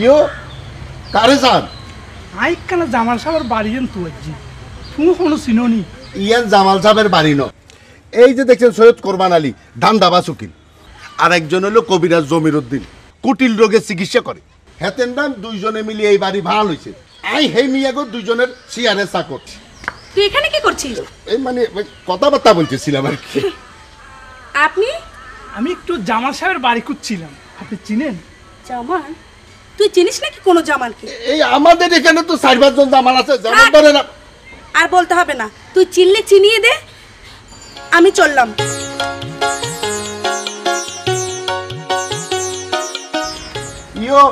ইয়ো কারে যান আইকানা জামাল সাহেবের বাড়ি যেন তুই তুমি কোনো চিনোনি ইয়ান জামাল সাহেবের বাড়ি ন এই যে দেখছেন সৈয়দ কোরবান আলী ধান্দাবাজ উকিল আর একজন হলো কবিরাজ জমির উদ্দিন কুটিল রোগের চিকিৎসা করে হেতেন নাম দুইজনে মিলিয়ে এই বাড়ি ভালো হয়েছে আই হে মিয়াগো দুইজনের চেয়ারে চাকর তুই এখানে কি করছিস এই মানে কথাবার্তা বলতেছিলাম আর কি আপনি আমি একটু জামাল সাহেবের বাড়ি খুঁজছিলাম আপনি চিনেন জামাল তুই চিনিস নাকি কোনো জামালকে এই আমাদের এখানে তো 4-5 জন জামাল আছে যেমন ধরে না আর বলতে হবে না তুই চিনলে চিনিয়ে দে আমি চললাম ইয়ো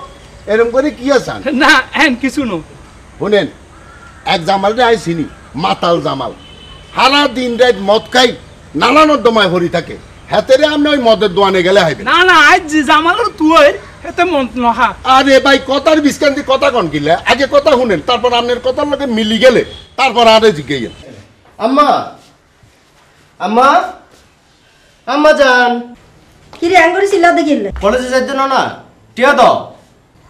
এরকম করে কি আছেন না হ্যাঁ কিছু নো শুনেন এক জামালরে আইসিনি মাতাল জামাল সারা দিন রাত মদ খাই নানা নর্দমায় হরি থাকে হাতেরে আপনি ওই মদের দোয়ানে গেলে হাইবে না না আজ যে জামালের তুই এতে মন নহা আরে ভাই কথার বিস্কান্তি কথা কন কিলে আগে কথা শুনেন তারপর আপনার কথার লগে মিলি গেলে তারপর আরে জিজ্ঞেস আম্মা আম্মা আম্মা যান কিরে আঙ্গুরি চিল্লা দেখিলে কলেজে যাইতে না টিয়া দাও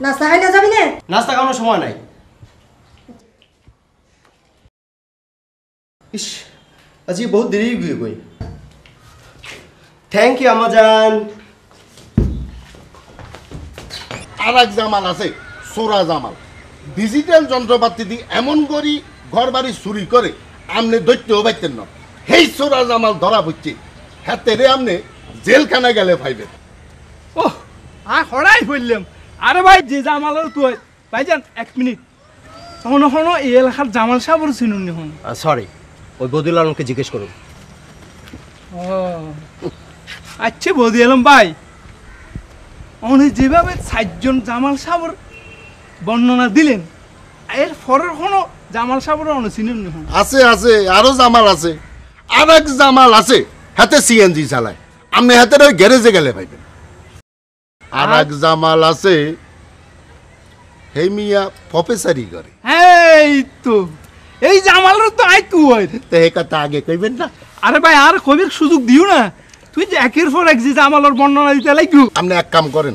নাস্তা খাই না যাবি না নাস্তা খাওয়ানোর সময় নাই ইস আজি বহুত দেরি হয়ে গই থ্যাংক ইউ আম্মা যান আর এক জামাল আছে সোরা জামাল ডিজিটাল যন্ত্রপাতি দিয়ে এমন করি ঘর বাড়ি চুরি করে আপনি দৈত্যও পাইতেন না সেই সোরা জামাল ধরা পড়ছে হাতেরে আপনি জেলখানায় গেলে পাইবেন ও আর হড়াই বললাম আরে ভাই যে জামালের তুই ভাইজান 1 মিনিট শোনো শোনো এই এলাকার জামাল সাহেবের চিনুন হন সরি ওই বদিল আলমকে জিজ্ঞেস করুন ও আচ্ছা বদি এলাম ভাই উনি যেভাবে 4 জন জামাল সাহেবের বর্ণনা দিলেন এর পরের কোনো জামাল সাহেবের অনুচিনুন হন আছে আছে আরো জামাল আছে আর এক জামাল আছে হাতে সিএনজি চালায় আপনি হাতের ওই গ্যারেজে গেলে পাইবেন আর এক জামাল আছে হে মিয়া প্রফেসরি করে এই তো এই জামালের তো আই তুই তো এই কথা আগে কইবেন না আরে ভাই আর কবির সুযোগ দিও না তুই যে একের পর এক যে জামালের বর্ণনা দিতে লাগু আপনি এক কাম করেন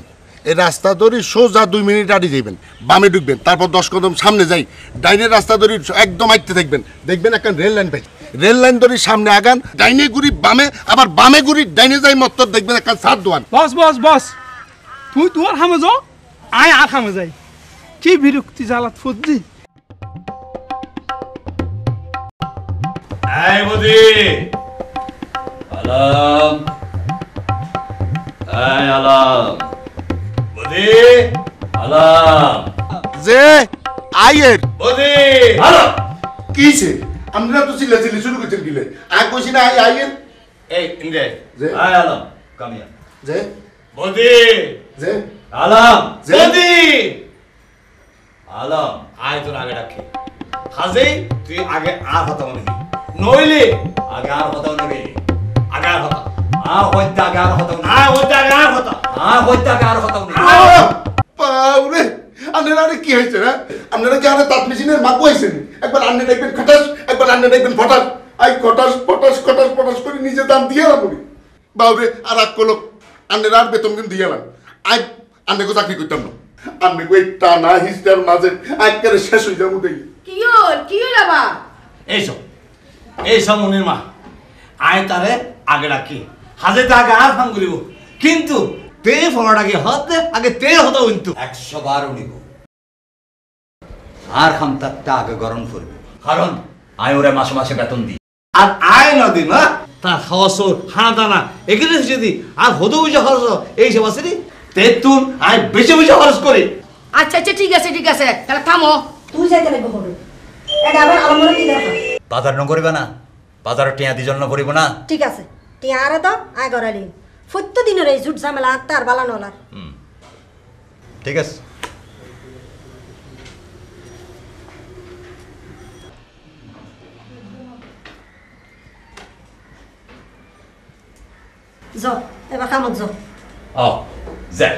এই রাস্তা ধরে সোজা 2 মিনিট আগে যাবেন বামে ঢুকবেন তারপর 10 কদম সামনে যাই ডাইনের রাস্তা ধরে একদম আইতে থাকবেন দেখবেন একটা রেল লাইন পাই রেল লাইন ধরে সামনে আগান ডাইনে ঘুরি বামে আবার বামে ঘুরি ডাইনে যাই মত দেখবেন একটা সাত দোয়ান বস বস বস তুই তোমার হামে যাও আয় আর হামে যাই কি বিরক্তি জ্বালাত ফুজি এই বদি আলাম এই আলাম বদি আলাম যে আইয়ের বদি আলাম কিছে আমরা তো চিল্লাচিল্লি শুরু করছেন কিলে আই কইছি না আইয়ের এই ইন্দে যে এই আলাম কাম হিয়ার যে বদি যে আলাম যে? বদি আলাম আয় তোর আগে রাখি হাজেই তুই আগে আর কথা মনে দি নইলে আগে আর কথা নেবে আগে আর কথা হইতে আগে আর কথা হইতে আগে আর কথা হইতে আগে আর কথা পাউরে আপনারা কি হয়েছে না আপনারা কি আরে তাঁত মেশিনের মাপ হয়েছেন একবার আন্নে দেখবেন খটাস একবার আন্নে দেখবেন ফটাস আই খটাস ফটাস খটাস ফটাস করে নিজে দাম দিয়ে রাখবি বাউরে আর এক কলো আন্নের আর বেতন কিন্তু দিয়ে রাখ আই আন্নেকে চাকরি করতাম না আন্নেকে এই টানা হিস্টার মাঝে একেবারে শেষ হয়ে যাবো দেখি কি হল বাবা এইসব মনির মা আয় তারে আগে রাখি হাজে তো আগে আর ফান করিব কিন্তু তে ফলাটাকে হতে আগে তে হতো কিন্তু 100 বার উনিব আর খামতারটা আগে গরম করবে কারণ আয় ওরে মাসে মাসে বেতন দিই আর আয় না দিন না তার খাওয়াস হানা দানা এখানে যদি আর হতো বুঝে খরচ এই সব আছে রে তে তুন আয় বেশি বেশি খরচ করি আচ্ছা আচ্ছা ঠিক আছে তাহলে থামো তুই যাইতে লাগবে হবে এটা আবার আলমারি কি দেখা বাজার ন করিবে না বাজারে টিয়া দিজন ন করিব না ঠিক আছে তুই আরে তো আয় গড়ালি প্রত্যেক দিনের এই জুট ঝামেলা তার বালানো লার ঠিক আছে যাও এবার কামত যাও ও যা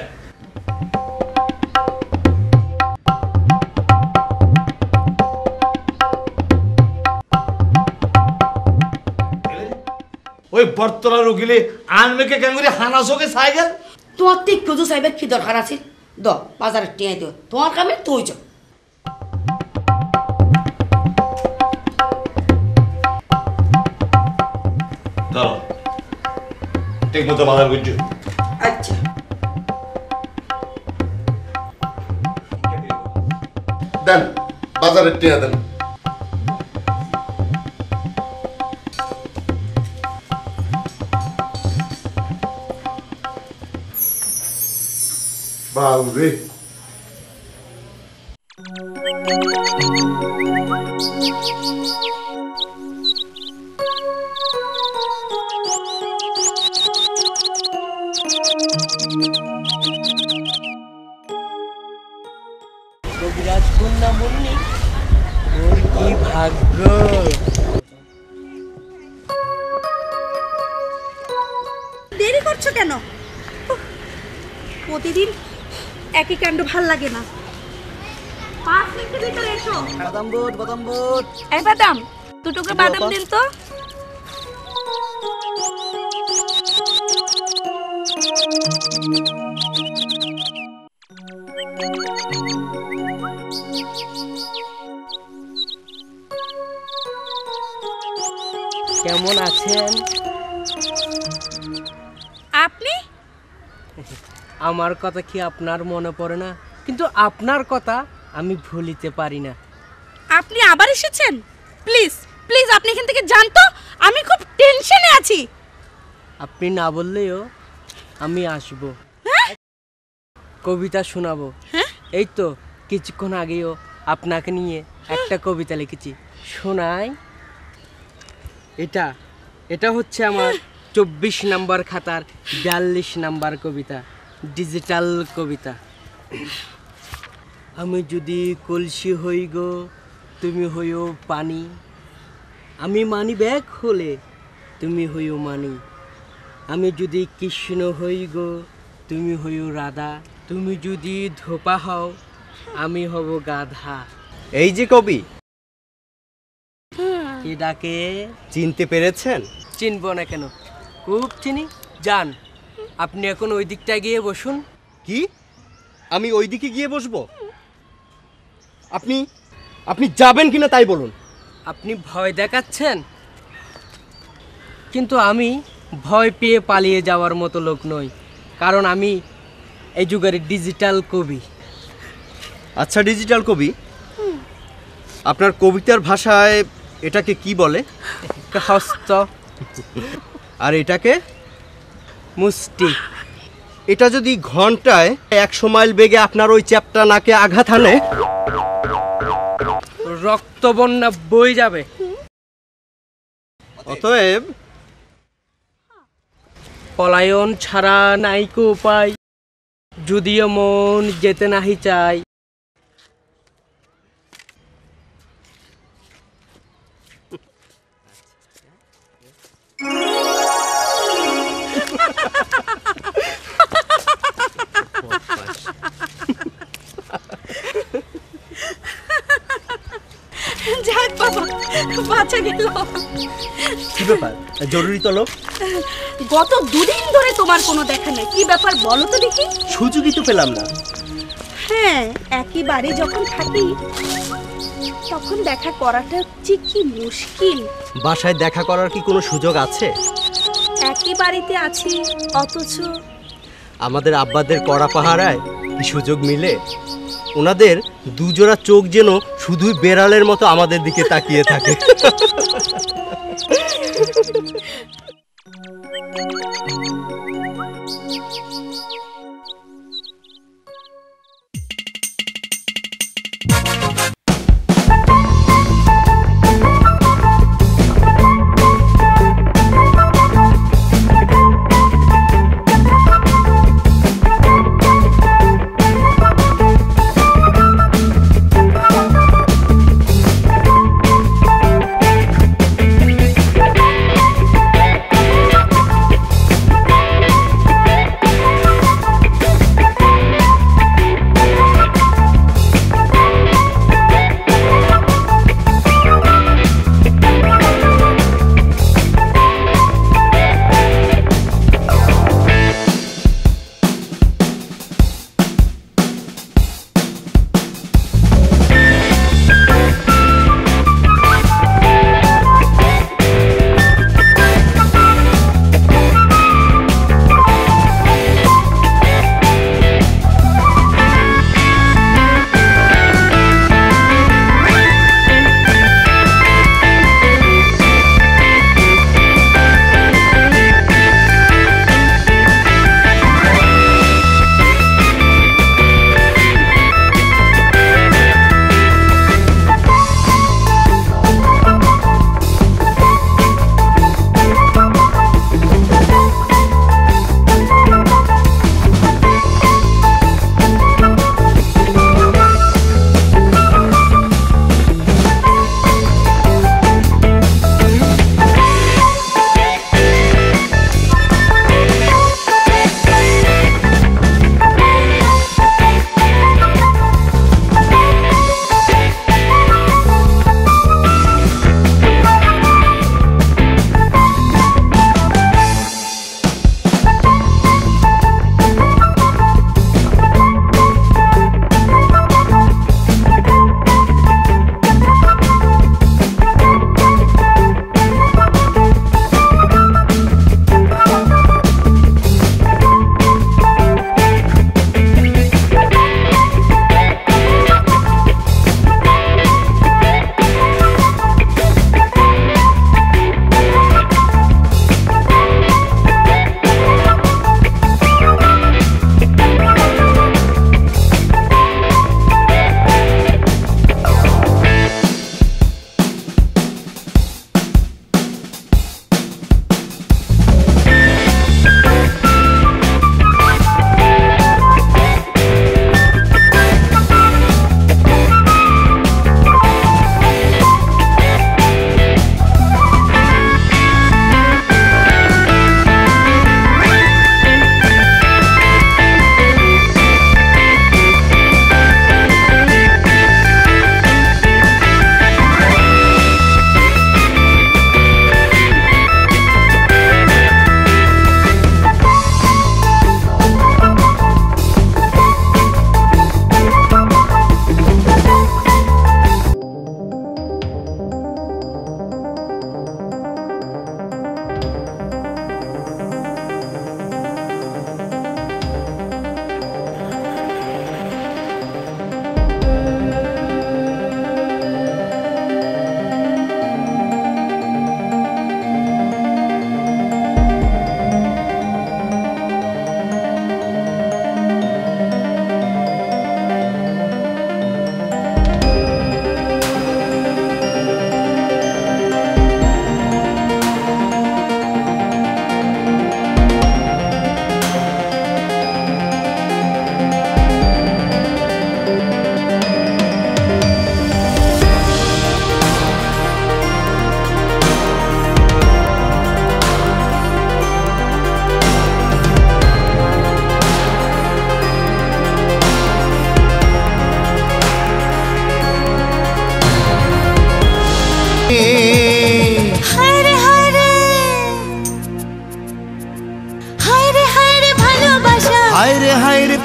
ওই বর্তলা রুগিলে আনমেকে কেন করে হানা চোখে চাই গেল তোমার ঠিক কুজু সাহেবের কি দরকার আছে দ বাজারে টিয়াই দিও তোমার কামে তুই যাও দাও ঠিক মতো বাজার করছো আচ্ছা দেন বাজারের টিয়া দেন। বাউরে কবিরাজ কন্যা মুন্নি ওর কি ভাগ্য। দেরি করছো কেন? প্রতিদিন একই কাণ্ড ভাল লাগে না। 5 মিনিটের ভিতরে এসো। বাদাম বুট বাদাম বুট। এই বাদাম, দুটো করে বাদাম দিন তো। কেমন আছেন আপনি? আমার কথা কি আপনার মনে পড়ে না? কিন্তু আপনার কথা আমি ভুলিতে পারি না। আপনি আবার এসেছেন? প্লিজ প্লিজ আপনি এখান থেকে যান তো, আমি খুব টেনশনে আছি। আপনি না বললেও আমি আসব, হ্যাঁ? কবিতা শোনাবো। হ্যাঁ? এই তো কিছুক্ষণ আগেও আপনাকে নিয়ে একটা কবিতা লিখেছি, শোনাই। এটা হচ্ছে আমার 24 নাম্বার খাতার 42 নাম্বার কবিতা, ডিজিটাল কবিতা। আমি যদি কলসি হই গো তুমি হইও পানি, আমি মানি ব্যাগ হলে তুমি হইও মানি, আমি যদি কৃষ্ণ হই গো তুমি হইও রাধা, তুমি যদি ধোপা হও আমি হব গাধা। এই যে কবি, এটাকে চিনতে পেরেছেন? চিনব না কেন, খুব চিনি। যান আপনি এখন ওই দিকটায় গিয়ে বসুন। কি আমি ওইদিকে গিয়ে বসবো? আপনি আপনি যাবেন কিনা তাই বলুন। আপনি ভয় দেখাচ্ছেন, কিন্তু আমি ভয় পেয়ে পালিয়ে যাওয়ার মতো লোক নই, কারণ আমি এই যুগের ডিজিটাল কবি। আচ্ছা, ডিজিটাল কবি, আপনার কবিতার ভাষায় এটাকে কি বলে? হস্ত। আর এটাকে? মুষ্টি। এটা যদি ঘন্টায় 100 মাইল বেগে আপনার ওই চ্যাপটা নাকে আঘাত হানে, রক্তবন্যা বয়ে যাবে। অতএব পলায়ন ছাড়া নাইকো উপায়, যদিও মন যেতে নাহি চাই। যাক বাবা, বাঁচা গেল। কি ব্যাপার, জরুরি তলব? গত 2 দিন ধরে তোমার কোনো দেখা নেই, কি ব্যাপার বলো তো দেখি। সুযোগই তো পেলাম না। হ্যাঁ, একই বাড়ি যখন থাকি তখন দেখা করাটা যে কি মুশকিল। বাসায় দেখা করার কি কোনো সুযোগ আছে? একই বাড়িতে আছি অথচ আমাদের আব্বাদের কড়া পাহারায় কি সুযোগ মিলে? ওনাদের দুজোড়া চোখ যেন শুধুই বেড়ালের মতো আমাদের দিকে তাকিয়ে থাকে।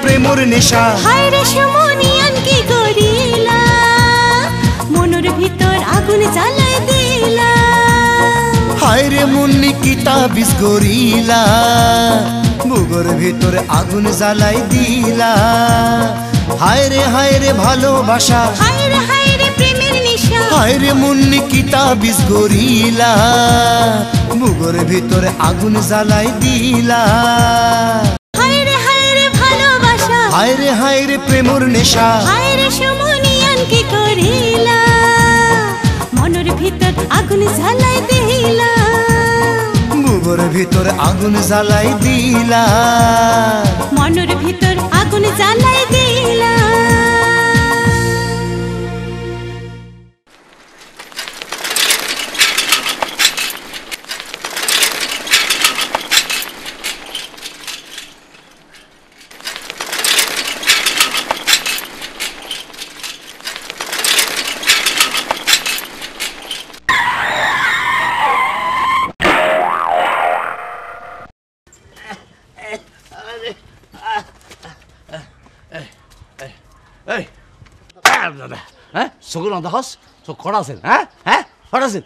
প্রেমর নেশা হায় রে সমনিয়ান কি করিলা মনের ভিতর আগুন জ্বালাই দিলা হায় রে মুন্নি কি তাবিজ গরিলা বুগর ভিতরে আগুন জ্বালাই দিলা হায় রে ভালোবাসা হায় রে প্রেমের নেশা হায় রে মুন্নি কি তাবিজ গরিলা বুগর ভিতরে আগুন জ্বালাই দিলা হায় রে ভালোবাসা হায় রে প্রেমর নেশা হায় রে সমনিয়ান কি করিলা মনের ভিতর আগুন জ্বালাই দিলা বুগর ভিতরে আগুন জ্বালাই দিলা মনের ভিতর আগুন জ্বালাই দিলা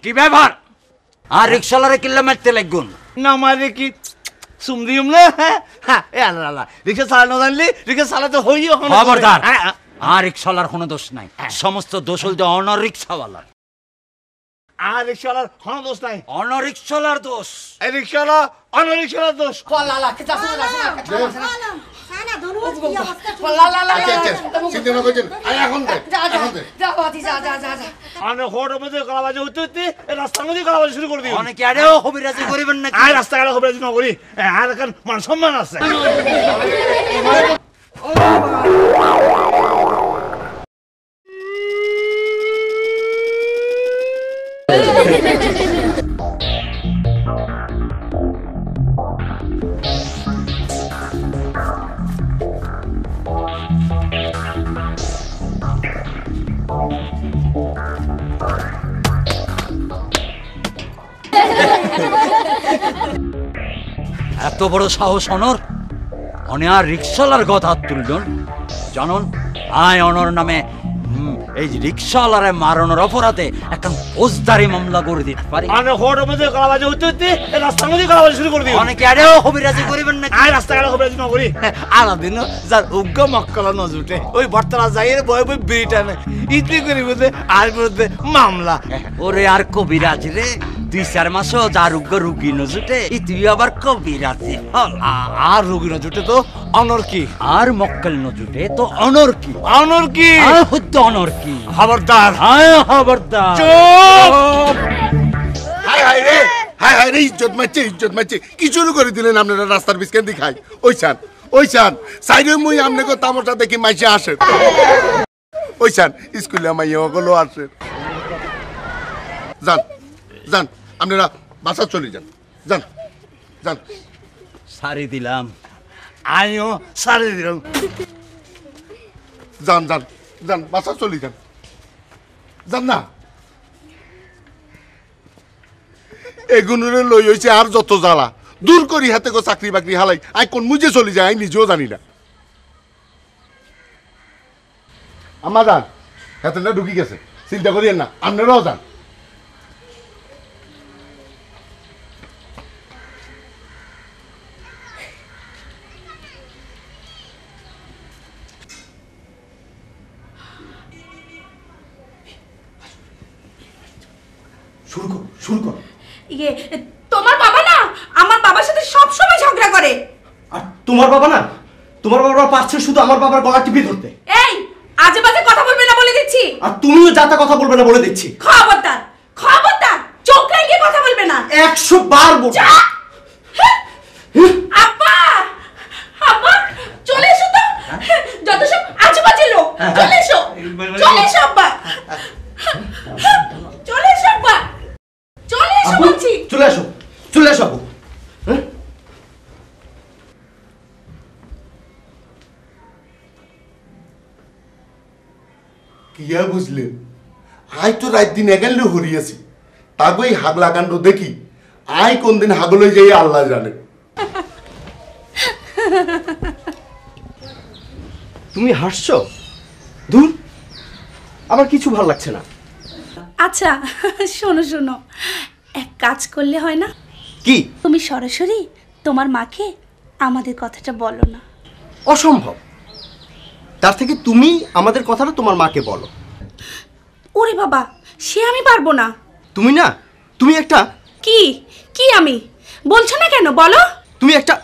কি ব্যাপার আর রিক্সাওয়ালারে কিল্লা মারতে লাগুন না মারে কি সুম দিম না হ্যাঁ এ আল্লাহ রিক্সা চালানো জানলি রিক্সা চালাতে হইও খবরদার আর রিক্সাওয়ালার কোনো দোষ নাই সমস্ত দোষ হল অনর রিক্সাওয়ালার আর রিক্সাওয়ালার কোনো দোষ নাই অনর রিক্সাওয়ালার দোষ এই রিক্সাওয়ালা অন্য রিক্সাওয়ালার দোষ চিন্তা না করছেন এখন মানে হোটের মধ্যে গলাবাজি হতে হতে রাস্তার মধ্যে গলাবাজি শুরু করে দিই অনেকে আরেও হবিরাজি করিবেন না আর রাস্তা গেলে হবিরাজি না করি আর এখন মান সম্মান আছে এত বড় সাহস অনর অনে আর রিক্সাওয়ালার কথা তুললেন জানুন আয় অনর নামে এই রিক্সাওয়ালারে মারানোর অপরাধে একটা ফৌজদারি মামলা করে দিতে পারি মানে হোটের মধ্যে গলাবাজি হতে হতে রাস্তার মধ্যে গলাবাজি শুরু করে দিই অনেকে আরেও হবিরাজি করিবেন না আর রাস্তা গেলে হবিরাজি না করি আলাদিন যার উগ্র মক্কলা নজুটে ওই বর্তলা যাইয়ের বয় বই বিরিটানে ইতি করি বুঝে আর বিরুদ্ধে মামলা ওরে আর কবিরাজ রে 2-4 মাসও যার উগ্র রুগী নজুটে তুই আবার কবিরাজি আর রুগী নজুটে তো অনর কি আর মক্কেল নজুটে তো অনর কি অনর কি হদ্দ অনর কি খবরদার খবরদার চুপ হায় রে ইজ্জত মারছে কি শুরু করে দিলেন আপনারা রাস্তার বিস্কেন দি খাই ওই চান সাইডে মুই আপনাকে তামাশা দেখি মাইসে আসে ওই চান স্কুলে মাইয়া ওগুলো আসে যান আপনারা বাসা চলে যান সারি দিলাম আমিও সারি দিলাম যান বাসা চলে যান না এগুলোরে লই হয়েছে আর যত জ্বালা দূর করি হাতে কো চাকরি বাকরি হালাই আই কোন মুজে চলে যায় নিজেও জানি না আমার যান হাতে না ঢুকি গেছে চিন্তা করিয়েন না আপনারাও যান শুরু কর ইয়ে তোমার বাবা না আমার বাবার সাথে সব সময় ঝগড়া করে আর তোমার বাবা না তোমার বাবা পারছে শুধু আমার বাবার গলা টিপে ধরতে এই আজে বাজে কথা বলবে না বলে দিচ্ছি আর তুমিও যাতা কথা বলবে না বলে দিচ্ছি খবরদার চোখ রাঙিয়ে কথা বলবে না 100 বার বলবো আব্বা চলে এসো তো যত সব আজে বাজে লোক চলে এসো আব্বা চলে এসো কিয়া বুঝলেন আই তো রাত দিন এগালে হরিয়াছি তাগো এই হাগলা কাণ্ড দেখি আই কোন দিন হাগলে যাই আল্লাহ জানে তুমি হাসছো? দূর, আমার কিছু ভালো লাগছে না। আচ্ছা শোনো শোনো, এক কাজ করলে হয় না? কি? তুমি সরাসরি তোমার মাকে আমাদের কথাটা বলো না। অসম্ভব। তার থেকে তুমি আমাদের কথাটা তোমার মাকে বলো। ওরে বাবা, সে আমি পারবো না। তুমি না, তুমি একটা কি কি আমি বলছো না কেন? বলো। তুমি একটা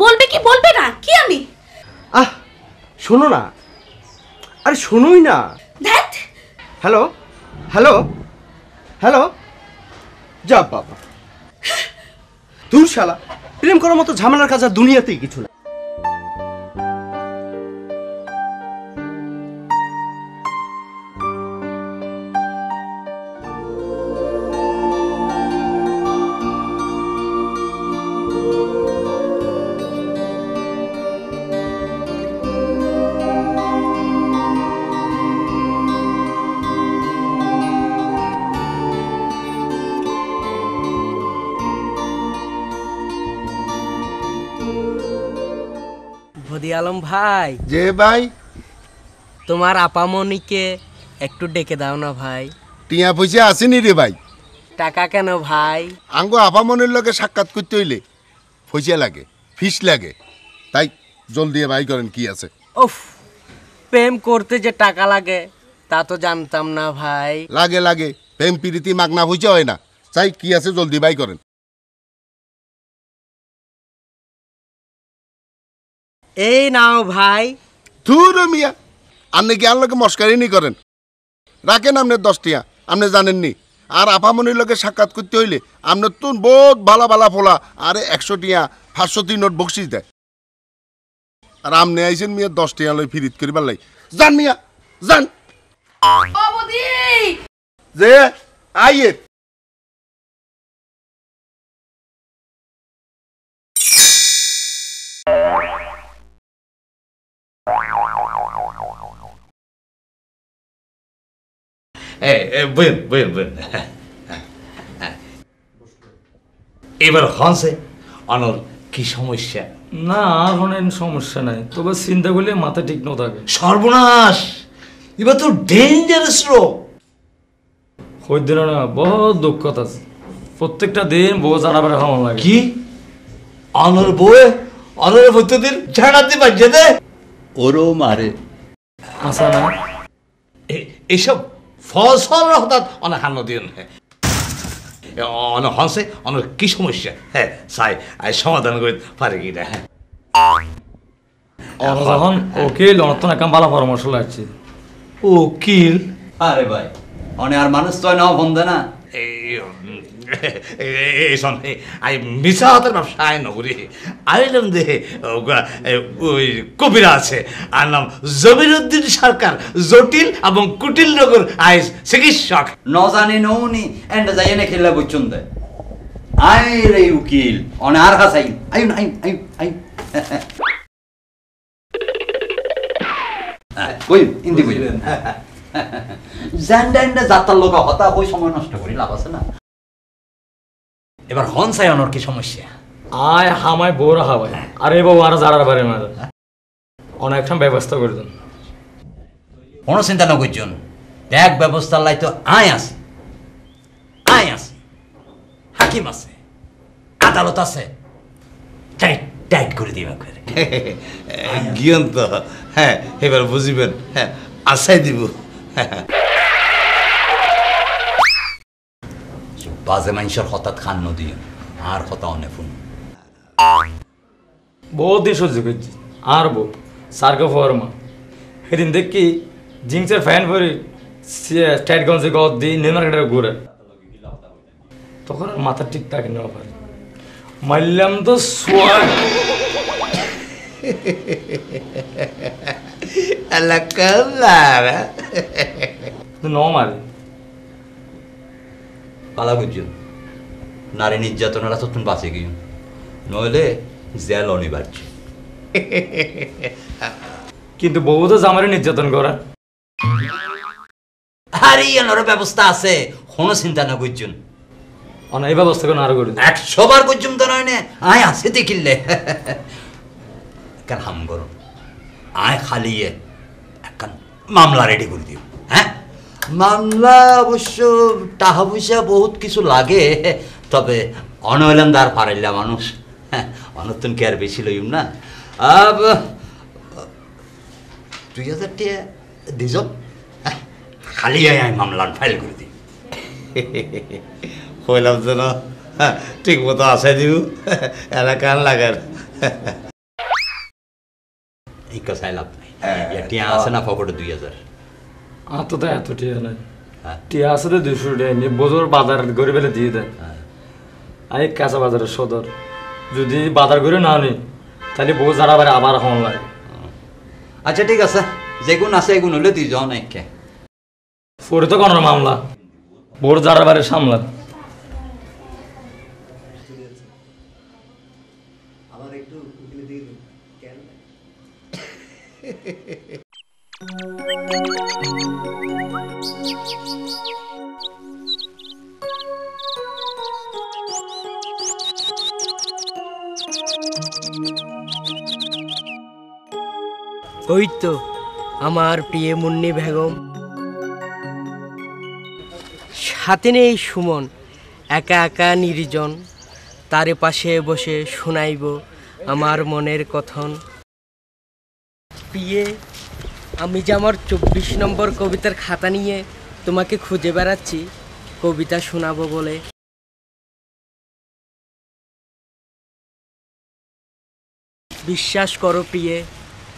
বলবে কি বলবে না? কি আমি? শোনো না, আরে শোনোই না। ধ্যাৎ। হ্যালো হ্যালো হ্যালো, যা বাবা, দূর শালা, প্রেম করার মতো ঝামেলার কাজ আর দুনিয়াতেই কিছু না। বদি আলম ভাই। যে ভাই? তোমার আপামনিকে একটু ডেকে দাও না ভাই। টিয়া পয়সা আসেনি রে ভাই। টাকা কেন ভাই? আঙ্গো আপামনির লগে সাক্ষাৎ করতে হইলে পয়সা লাগে, ফিস লাগে, তাই জলদি ভাই করেন কি আছে। উফ, প্রেম করতে যে টাকা লাগে তা তো জানতাম না ভাই। লাগে লাগে, প্রেম প্রীতি মাগনা পয়সা হয় না, চাই কি আছে জলদি ভাই করেন। এই নাও ভাই। ধুর মিয়া, আপনি কি আর লোকে মস্কারিনি করেন? রাখেন আপনার 10 টিয়া, আপনি জানেননি। আর আপামনির লোকে সাক্ষাৎ করতে হইলে আপনার তো বহুত ভালা ভালা ফোলা আরে 100 টিয়া 500 নোট বকশিস দেয়। আর আপনি আইসেন মিয়া 10 টিয়া লই ফিরিত করিবার লাই। যান মিয়া যান। যে আইয়ে এবার হনছে অনর কি সমস্যা? না, আর অনেক সমস্যা নাই, তবে চিন্তা করলে মাথা ঠিক ন থাকে। সর্বনাশ, এবার তো ডেঞ্জারাস রোগ। ওই দিন না বহুত দুঃখ আছে, প্রত্যেকটা দিন বউ জানাবার খাওয়ানো লাগে। কি অনর বউয়ে অনরের প্রত্যেকদিন জানাতে পারছে দে ওরও মারে আসা না। এইসব ফসল হঠাৎ অনেক হান্ন দিন অনেক হনছে অনেক কি সমস্যা? হ্যাঁ চাই সমাধান করে পারে কি না? হ্যাঁ যখন উকিল অনর্থন একটা ভালো পরামর্শ লাগছে। উকিল? আরে ভাই, অনে আর মানুষ তো না বন্ধ না। আই মিশা হাতের ব্যবসা আয় নগরী আইলাম দে ওই কবিরা আছে আর নাম জমিরুদ্দিন সরকার, জটিল এবং কুটিল রোগের আইস চিকিৎসক। ন জানি নৌনি এন্ড যাই এনে খেলা বুঝছুন দে আই রে উকিল অনে আর হাসাই আইন আইন আইন আইন কই ইন্দি কই জান্ডা এন্ড যাত্রার লোক হতা কই সময় নষ্ট করি লাভ আছে না। এবার হন চাই অনর কি সমস্যা? আয় হামায় বউরা হাওয়ায় আর এ বউ আর যারার বারে মারে অনেক ব্যবস্থা করে দেন। কোনো চিন্তা না করছুন, ব্যাগ ব্যবস্থার লাই তো আয় আছে, আয় আছে, হাকিম আছে, আদালত আছে, টাইট টাইট করে দিবা করে গিয়ন তো। হ্যাঁ এবার বুঝিবেন। হ্যাঁ আশাই দিব। বাজে মানুষের হঠাৎ খান নদী আর কথা অনেক ফোন বহুত দিন সহ্য করছি। আর বউ সার্কা ফর্মা সেদিন দেখি জিন্সের ফ্যান পরে স্ট্যাটগঞ্জে গদ দিয়ে নিউ মার্কেটে ঘুরে, তখন আর মাথা ঠিক থাকে নেওয়া পারে মারলাম তো সোয়ার ন মারে পালা বুঝুন। নারী নির্যাতনেরা তো তুমি বাঁচে গিয়ে নইলে জেল অনিবার্য। কিন্তু বউ তো জামারে নির্যাতন করা। আরে এনারও ব্যবস্থা আছে, কোনো চিন্তা না বুঝুন। এই ব্যবস্থা কোনো আরো করি 100 বার পর্যন্ত নয় না আয় আছে দেখিলে কেন হাম করুন আয় খালি একখান মামলা রেডি করে দিও। হ্যাঁ, মামলা অবশ্য টাকা পয়সা বহুত কিছু লাগে, তবে অনইলাম দার পারাইলা মানুষ, হ্যাঁ অনতন কে আর বেশি লইম না। 2000 টাকা দিস, খালি আয় মামলার ফাইল করে দিই। কইলাম যেন ঠিক মতো আসে দিব, এলাকার লাগার এই কথায় লাভ নাই। টিয়া আছে না পকেটে 2000? আর তো তাই এত টিয়া নাই, টিয়া আছে তো 200 টাকা নিয়ে বোঝোর বাজার করে ফেলে দিয়ে দেয়। আমি কাঁচা বাজারের সদর, যদি বাজার করে না নি তাহলে বউ যারা আবার হন লাগে। আচ্ছা ঠিক আছে, যেগুন আছে এগুন হলে তুই যাও না একে পরে তো কোনো মামলা বউর যারা বারে সামলা। ওই তো আমার প্রিয় মুন্নি বেগম, সাথে নেই সুমন, একা একা নির্জন, তার পাশে বসে শোনাইব আমার মনের কথন। প্রিয়ে, আমি যে আমার 24 নম্বর কবিতার খাতা নিয়ে তোমাকে খুঁজে বেড়াচ্ছি কবিতা শোনাবো বলে। বিশ্বাস করো প্রিয়ে,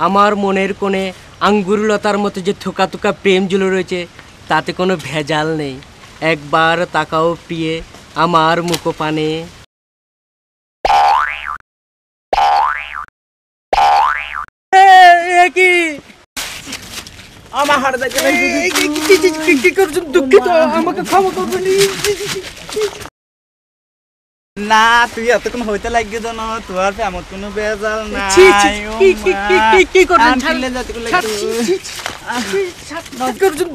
আমার মনের কোণে আঙ্গুরলতার মতো যে থোকা থোকা প্রেম জুড়ে রয়েছে তাতে কোনো ভেজাল নেই। একবার তাকাও প্রিয়ে আমার মুখপানে। কি আমার হাড় কি করছেন? দুঃখিত, আমাকে ক্ষমা করবেন না। তুই এতক্ষণ হইতে লাগবে জানো, তোর আমার কোনো বেজাল না।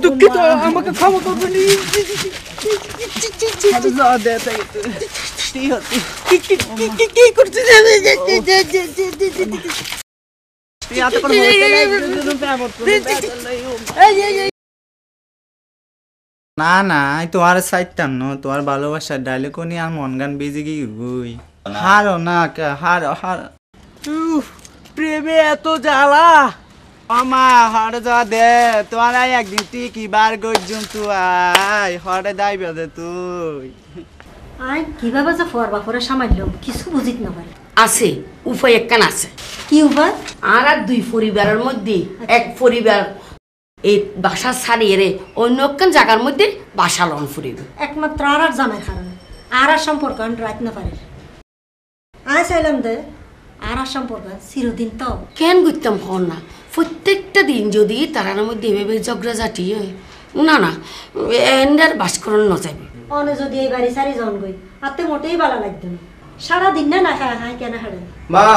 দুঃখিত, আমাকে ক্ষমা করবেন। কি করছিস? না না, তোমার সাইডটাম ন, তোমার ভালোবাসার ডায়লগ নিয়ে আর মন গান বেজে গিয়ে গুই হারো না, হারো হারো। প্রেমে এত জ্বালা আমা হরে যা দে, তোমার একদিন টিকি বার গর্জুন তুই হরে দাই বেদে তুই। আই কিভাবে যে ফরবা ফরে সামাইলাম কিছু বুঝিত না পারি। আছে উপায় একখান আছে। কি উপায়? আর দুই পরিবারের মধ্যে এক পরিবার এই বাসা ছাড়িয়ে রে অন্য একখান জায়গার মধ্যে বাসা লন ফুরিবে। একমাত্র আর জামাই কারণে আর সম্পর্ক রাত না পারে। আই চাইলাম দে আর সম্পর্ক চিরদিন তো কেন করতাম হন না। প্রত্যেকটা দিন যদি তারার মধ্যে এভাবে ঝগড়াঝাটি হয়, না না এন্ডার বাস করণ ন যাবে। অনে যদি এই বাড়ি সারি জন গই আতে মোটেই ভালো লাগতো না। সারাদিন না না খায় খায় কেন হারে। মা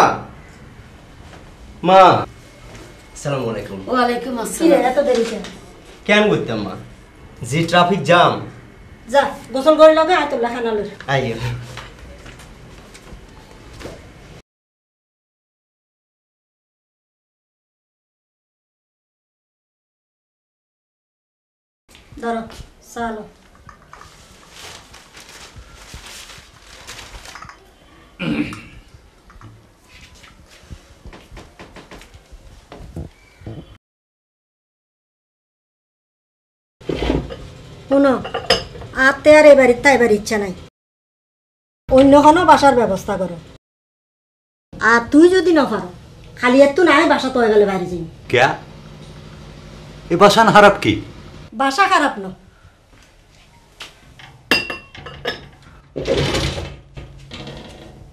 মা আসসালামু আলাইকুম। ওয়ালাইকুম কি রে আসসালাম। এত দেরি কেন? কেন করতাম মা, যে ট্রাফিক জ্যাম। যা গোসল করে লগে আয়তুল্লাহ খানালুর। আইয়ে ধরো চালো। শোনো, আতে আর এবার তাইবার ইচ্ছা নাই, অন্য কোনো বাসার ব্যবস্থা করো। আর তুই যদি না পারো খালি একটু নাই বাসা তো হয়ে গেলে বাড়ি যাই। কে এ বাসান খারাপ কি? বাসা খারাপ না,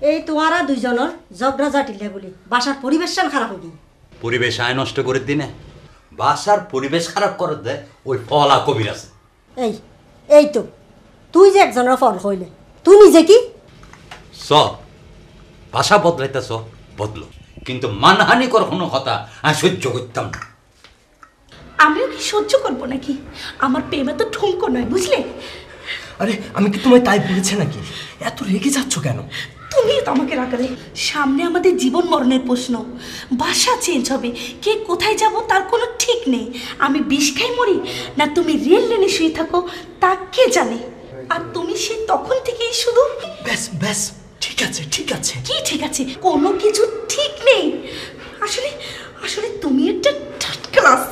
এই তোমারা দুইজনের ঝগড়া জাটিলে বলি বাসার পরিবেশ খারাপ হয়ে গিয়ে। পরিবেশ আয় নষ্ট করে দিনে, বাসার পরিবেশ খারাপ করে দেয় ওই ফলা কবির আছে। এই এই তো তুই যে একজনের ফল হইলে তুই নিজে কি স ভাষা বদলাইতেছ বদলো, কিন্তু মানহানিকর কোনো কথা আমি সহ্য করতাম না। আমিও কি সহ্য করবো নাকি? আমার প্রেমে তো ঠুনকো নয়, বুঝলে? আরে আমি কি তোমায় তাই বলেছি নাকি? এত রেগে যাচ্ছ কেন? তুমি তুমি তো আমাকে রাগালে। সামনে আমাদের জীবন মরণের প্রশ্ন, বাসা চেঞ্জ হবে, কে কোথায় যাব তার কোনো ঠিক নেই। আমি বিষ খাই মরি না তুমি রেল লাইনে শুয়ে থাকো তা কে জানে। আর তুমি সে তখন থেকেই শুধু ব্যাস ব্যাস, ঠিক আছে ঠিক আছে। কি ঠিক আছে? কোনো কিছু ঠিক নেই। আসলে আসলে তুমি একটা third class.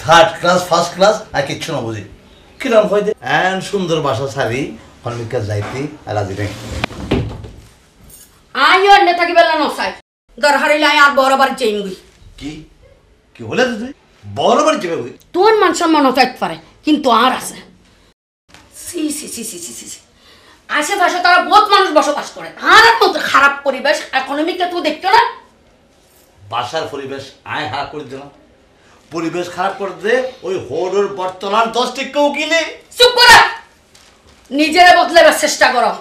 Third class first class আর কিচ্ছু না বুঝি। কিরম হইতে এন সুন্দর বাসা ছাড়ি হরমিকা যাইতে আর রাজি নেই। আইও নে থাকি বেলা নসাই দরহারি লাই আর বরাবর চেইনগুই। কি কি বলে তুই বরাবর যাবে বুঝি? তোর মান সম্মান হতে পারে কিন্তু আর আছে। সি সি সি সি সি সি আশেপাশে তারা বহুত মানুষ বসবাস করে, আর মতো খারাপ পরিবেশ ইকোনমিকটা তুই দেখতো না? বাসার পরিবেশ আয় হারা করে দিলাম, পরিবেশ খারাপ করে দে ওই হোড়ের বর্তমান 10টি কেউ কিনে। চুপ করে নিজেরা বদলাবার চেষ্টা করো।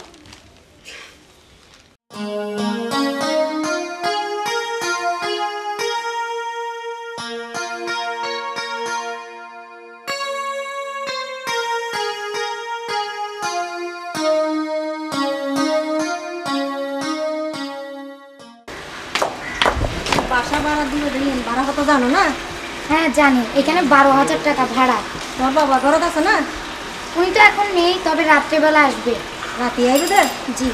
বাসা ভাড়া দিবে দিন, ভাড়া কত জানো না? হ্যাঁ জানি, এখানে 12,000 টাকা ভাড়া। তোমার বাবা ঘরত আছে না? উনি তো এখন নেই, তবে রাত্রেবেলা আসবে। রাতে আইবে দে? জি।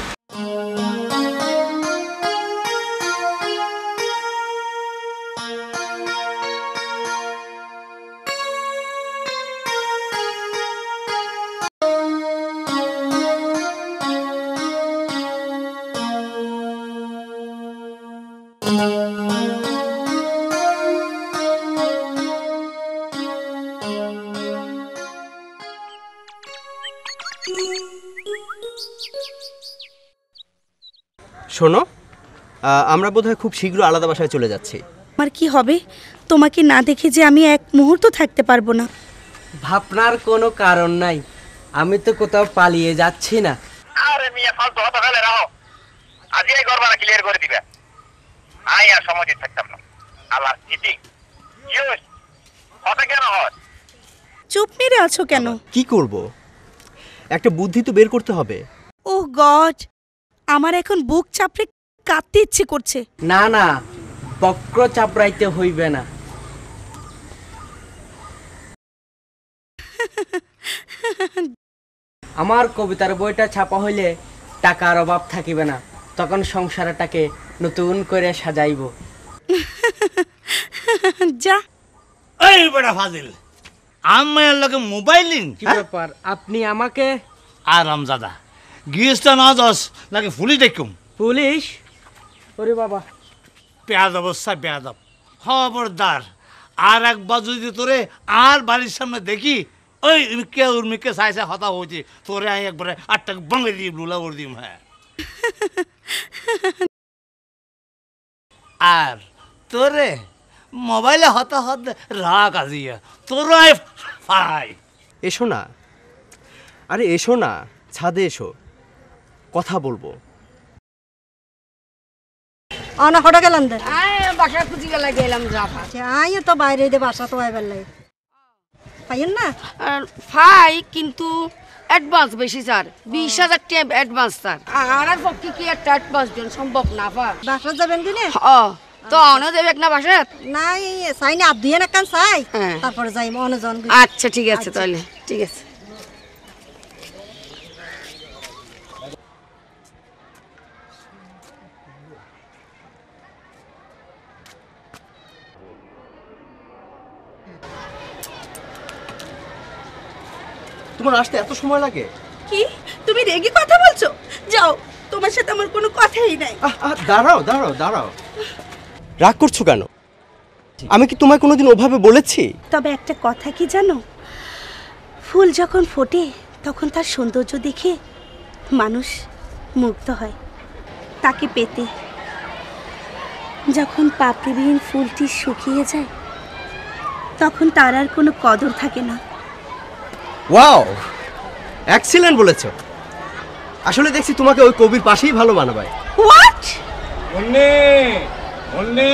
শোনো, আমরা বোধহয় খুব শীঘ্র আলাদা বাসায় চলে যাচ্ছি। আমার কি হবে? তোমাকে না দেখে যে আমি এক মুহূর্ত থাকতে পারবো না। ভাবনার কোনো কারণ নাই, আমি তো কোথাও পালিয়ে যাচ্ছি না। আরে মিয়া ফালতু কথা ফেলে রাখো, আজই এই গড়বাটা ক্লিয়ার করে দিবে। আই আর সময় দিতে থাকতাম না। আল্লাহ চিঠি ইউস কথা কেন হয়? চুপ মেরে আছো কেন? কি করব? একটা বুদ্ধি তো বের করতে হবে। ওহ গড, আমার এখন বুক চাপড়ে কাঁদতে ইচ্ছে করছে। না না, বক্র চাপড়াইতে হইবে না। আমার কবিতার বইটা ছাপা হইলে টাকার অভাব থাকিবে না, তখন সংসারটাকে নতুন করে সাজাইব। যা এই বড় ফাজিল, আমার লগে মোবাইলিং কি ব্যাপার? আপনি আমাকে আরামজাদা গিয়েছটা না দশ নাকি পুলিশ দেখুম? পুলিশ? ওরে বাবা, পেঁয়াজ অবস্থা বেয়াদব, খবরদার আর একবার যদি তোরে আর বাড়ির সামনে দেখি ওই উর্মিকে চাই চাই হতা হয়েছে তোরে আমি একবারে আটটা বাঙে দিই লুলা করে দিম। হ্যাঁ, আর তোরে মোবাইলে হতা হত রাগ আজিয়া তোর ফাই। এসো না, আরে এসো না, ছাদে এসো, কথা বলবো। অনা হড়া গেলাম দে। বাসা খুঁজি গেলা গেলাম জাফা। আইও তো বাইরে দে বাসা তো আইবার লাই। পাইন না? ফাই কিন্তু অ্যাডভান্স বেশি স্যার, 20,000 টাকা অ্যাডভান্স স্যার। আর পক্ষে কি একটা অ্যাডভান্স দেন সম্ভব না পা? বাসা যাবেন দিনে? তো অনে দেবে না বাসা? নাই চাই না, আপ দুই না কান চাই, তারপরে যাই অনজন। আচ্ছা ঠিক আছে তাহলে, ঠিক আছে। তোমার আসতে এত সময় লাগে? কি তুমি রেগে কথা বলছো? যাও, তোমার সাথে আমার কোনো কথাই নাই। দাঁড়াও দাঁড়াও দাঁড়াও, রাগ করছো কেন? আমি কি তোমায় কোনোদিন ওভাবে বলেছি? তবে একটা কথা কি জানো, ফুল যখন ফোটে তখন তার সৌন্দর্য দেখে মানুষ মুগ্ধ হয় তাকে পেতে। যখন পাপড়িবিহীন ফুলটি শুকিয়ে যায় তখন তার আর কোনো কদর থাকে না। ওয়াও, এক্সিলেন্ট বলেছো। আসলে দেখছি তোমাকে ওই কবির পাশেই ভালো মানাবে। হোয়াট? মুন্নি মুন্নি,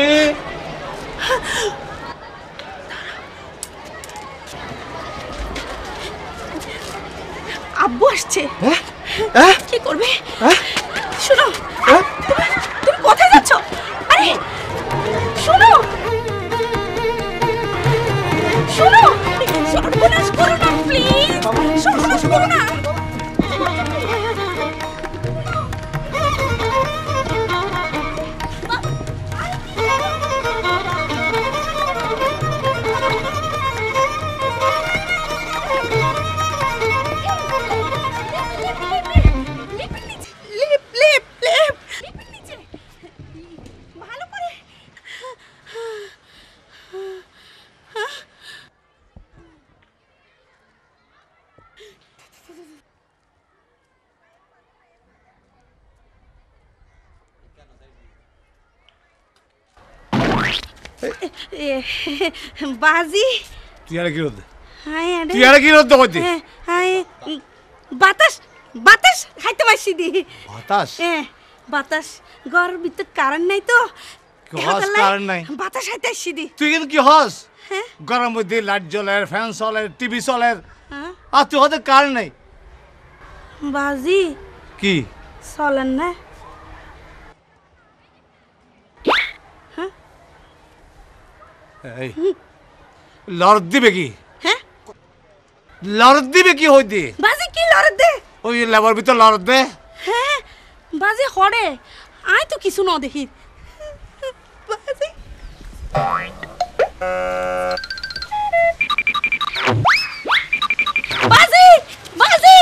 আব্বু আসছে। কি করবে? শোনো, তুমি কোথায় যাচ্ছ? আরে শোনো, শোনো, সর্বনাশ করো না প্লিজ, সর্বনাশ করো না। বাজি তুই আর কি রোদ হাই আরে তুই আর কি রোদ কইতে হাই বাতাস বাতাস খাইতে পারছি দি বাতাস বাতাস ঘরের ভিতর কারেন্ট নাই তো হস কারেন্ট নাই বাতাস খাইতে আসছি দি তুই কিন্তু কি হস গরম মধ্যে লাইট জ্বলে ফ্যান চলে টিভি চলে আর তুই হতে কারেন্ট নাই বাজি কি চলেন না এই লড় দিবে কি লড় দিবে কি হই দি বাজি কি লড় দে ওই লেবার ভিতর লড় দে হ্যাঁ বাজি হড়ে আই তো কিছু না দেখি বাজি বাজি বাজি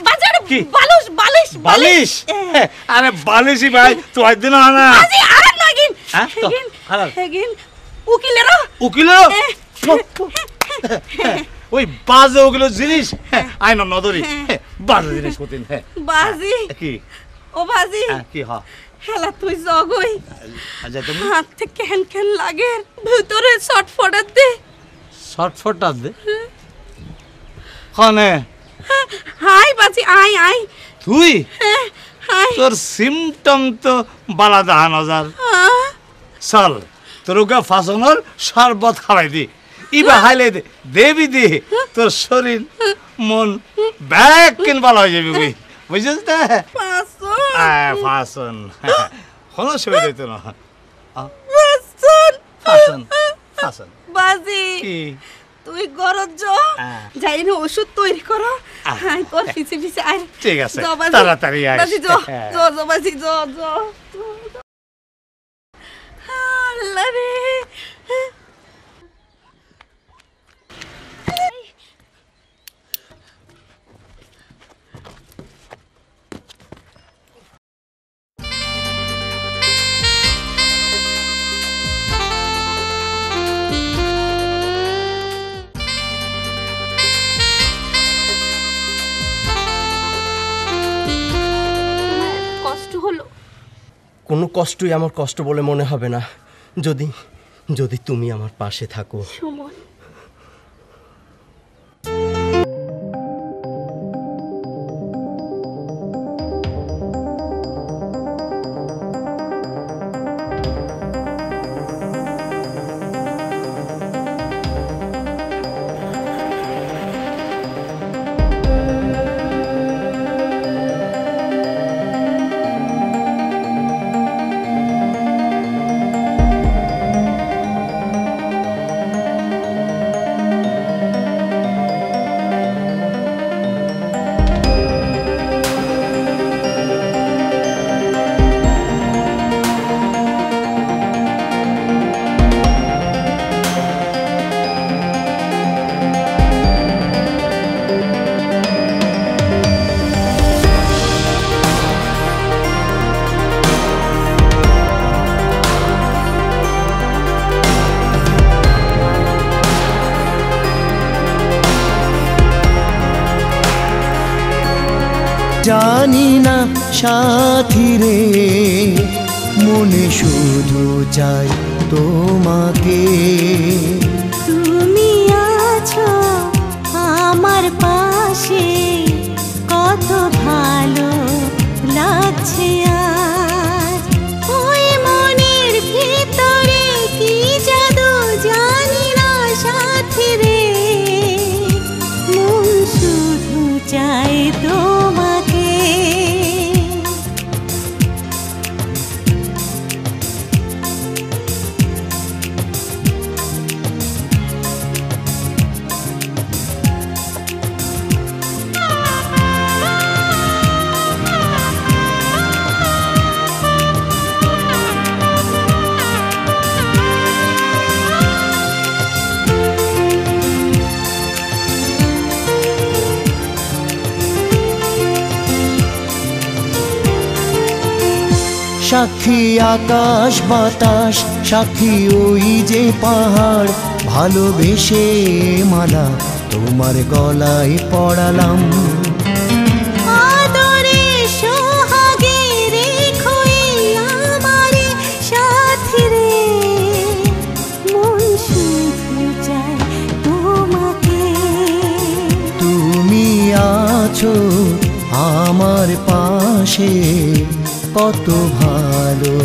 বাজার বালিশ বালিশ বালিশ আরে বালিশই ভাই তো একদিন না বাজি আর নাগিন হ্যাঁ তো হারাল হেগিন উকিলেরও উকিলেরও ওই বাজে ওগুলো জিনিস আইন নদরি বাজে জিনিস কতিন বাজি কি ও বাজি কি হ হেলা তুই জগই আচ্ছা তুমি হাত থেকে কেন কেন লাগে ভিতরে শর্টফট দে শর্টফট দে কনে হাই বাজি আই আই তুই হাই তোর সিমটম তো বালা দেখা নজার চল তোর ওকে ফাঁসনের শরবত খাওয়াই দি ইবা হাইলে দে দেবি দি তোর শরীর মন ব্যাগ কিন ভালো হয়ে যাবি বুঝি বুঝছিস না ফাঁসন কোনো সুবিধা হইতো না ফাঁসন ফাঁসন বাজি কি তুই গরজ যাই না ওষুধ তৈরি করো আই তোর পিছে পিছে আয় ঠিক আছে তাড়াতাড়ি আয় বাজি যো যো যো বাজি যো যো আল্লাহ রে কোনো কষ্টই আমার কষ্ট বলে মনে হবে না যদি যদি তুমি আমার পাশে থাকো সুমন জানি না সাথী রে মনে শুধু চাই তোমাকে তুমি আছো আমার পাশে কত ভালো লাগছে আজ ওই মনের ভিতরে কি জাদু জানি না সাথী রে মন শুধু চাই তোমাকে সাক্ষী আকাশ বাতাস, সাক্ষী ওই যে পাহাড়, ভালোবেসে মালা তোমার গলায় পড়ালাম। আদরে সোহাগে রেখো এই আমারে সাথী রে, মন শুধু চায় তোমাকে। তুমি আছো আমার পাশে, কত ভালো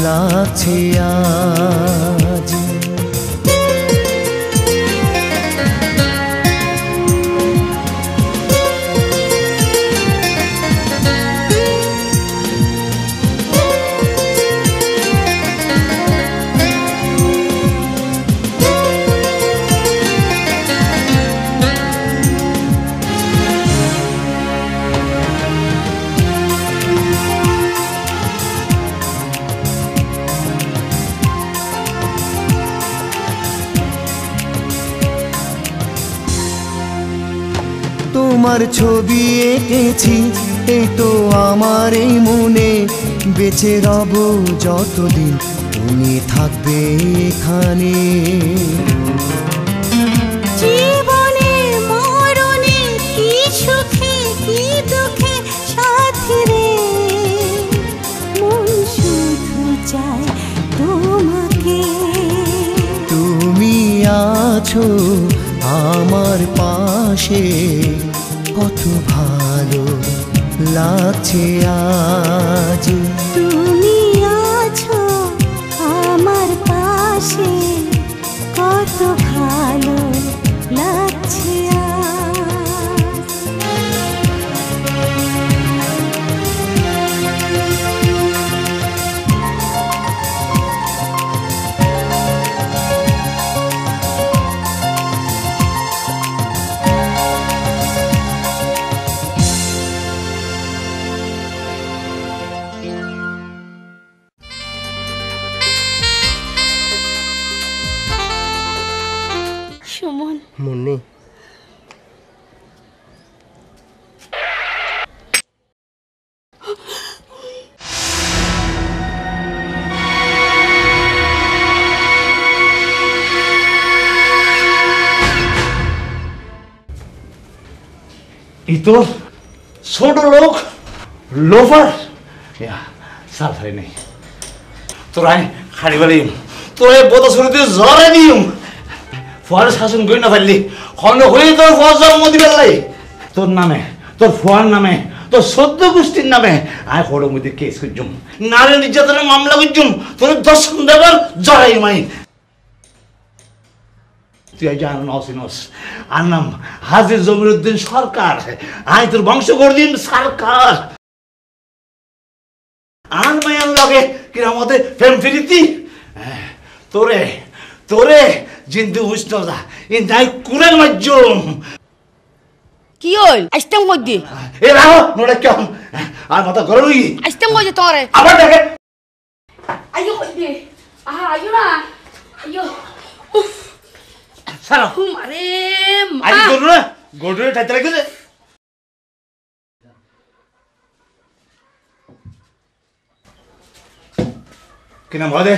লাগছে আজ। তোমার ছবি এঁকেছি এই তো আমার এই মনে, বেঁচে রব যতদিন তুমি থাকবে এখানে। জীবনে মরণে কি সুখে কি দুঃখে সাথী রে, মন শুধু চায় তোমাকে। তুমি আছো আমার পাশে, কত ভালো লাগছে আজ। তুমি আছো আমার পাশে, কত ভালো লাগছে আজ। সুমন, মুন্নি, ই তো ছোট লোক লোফার সাল ধরে নেই তোরাই খাড়ি বালিম, তোরাই বোতা শুরুতে জ্বরে দিম, ফুয়ারে শাসন করি না পারলি খন্ড হয়ে তোর ফুয়ার জন্ম দিবে লাই। তোর নামে, তোর ফুয়ার নামে, তোর সদ্য গোষ্ঠীর নামে আয় হড়ের মধ্যে কেস করছুম, নারী নির্যাতনের মামলা করছুম, তোর দর্শন দেবার জড়াই মাই। তুই জানো নসিনস, আর নাম হাজির জমিরুদ্দিন সরকার, আয় তোর বংশ করদিন সরকার। আর মায়ার লগে কিরামতে ফেম ফিরিতি তোরে তোরে জিন্দু উষ্ণতা ই নাই কুরের মাজ্জুম। কি হই আইস্তাম কই দি এ রাও নোড়া কেমন আর মাথা গরম হই আইস্তাম কই তোরে আবার দেখে আইও কই দি আহা আইও না আইও উফ সারা আরে মা আই গরু না গরু ঠাইতে লাগছে কিনা ভাদে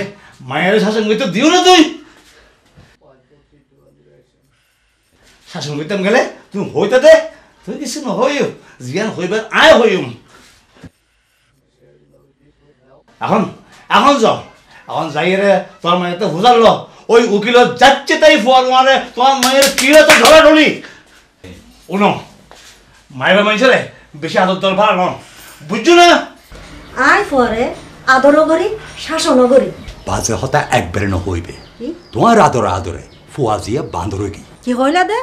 মায়ের শাসন কইতে দিও না তুই শাসন কইতাম গেলে তুমি হইতে দে তুই কিছু নহইও জিয়ান হইবার আয় হইম এখন এখন যাও এখন যাইরে তোর মায়ের তো বুঝাল ওই উকিল যাচ্ছে তাই ফোয়ার মারে তোমার মায়ের কিরে তো ধরা ঢলি উনো মায়ের মানুষের বেশি আদর তোর ভালো নন বুঝছো না আয় পরে আদরও করি শাসনও করি বাজে হতা একবারে নহইবে তোমার আদরে আদরে ফুয়া জিয়া বান্দর কি হইলা দে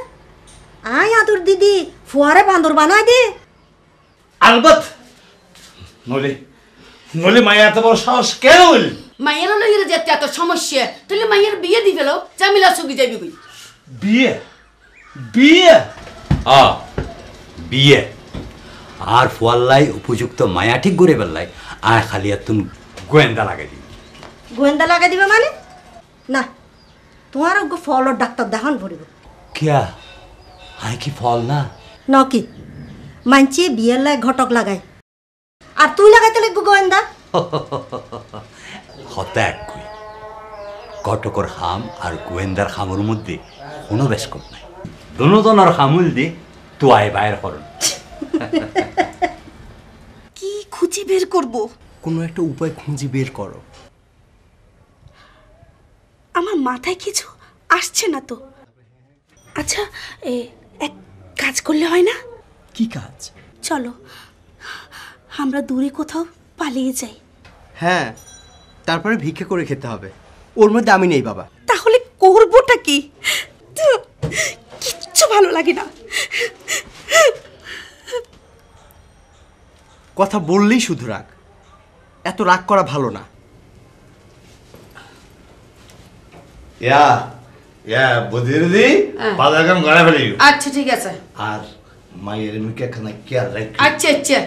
আয় আদর দিদি ফুয়ারে বান্দর বানাই দে আলবত নলে নলে মায়া এত বড় সাহস কেন হইল মায়ের লইরে যেতে এত সমস্যা তাহলে মায়ের বিয়ে দি ফেলো জামিলা সুগি যাবি কই বিয়ে বিয়ে বিয়ে আর ফুয়াল্লাই উপযুক্ত মায়া ঠিক করে বেললাই আর খালি আর তুমি গোয়েন্দা লাগাই দিবি গোয়েন্দা লাগাই দিবে মানে না তোমার ফলর ডাক্তার দেখান পড়িব কিয়া আই কি ফল না নকি মানছি বিয়ের লাই ঘটক লাগাই আর তুই লাগাইতে লাগবো গোয়েন্দা হতা এক কই কটকর হাম আর গোয়েন্দার হামের মধ্যে কোনো বেশকম নাই দুজনের হামুল দি তোয়াই বাইর করুন কি খুঁজে বের করব? কোনো একটা উপায় খুঁজে বের করো। আমার মাথায় কিছু আসছে না তো। আচ্ছা এক কাজ করলে হয় না? কি কাজ? চলো আমরা দূরে কোথাও পালিয়ে যাই। হ্যাঁ, তারপরে ভিক্ষা করে খেতে হবে। ওর মধ্যে আমি নেই বাবা। তাহলে করবোটা কি? কিচ্ছু ভালো লাগে না। কথা বললেই শুধু রাগ, এত রাগ করা ভালো না। বুঝিয়ে বাজার কাম গড়া ফেলি। আচ্ছা ঠিক আছে। আর মায়ের মুখে খানা কেয়ার রাখ। আচ্ছা আচ্ছা।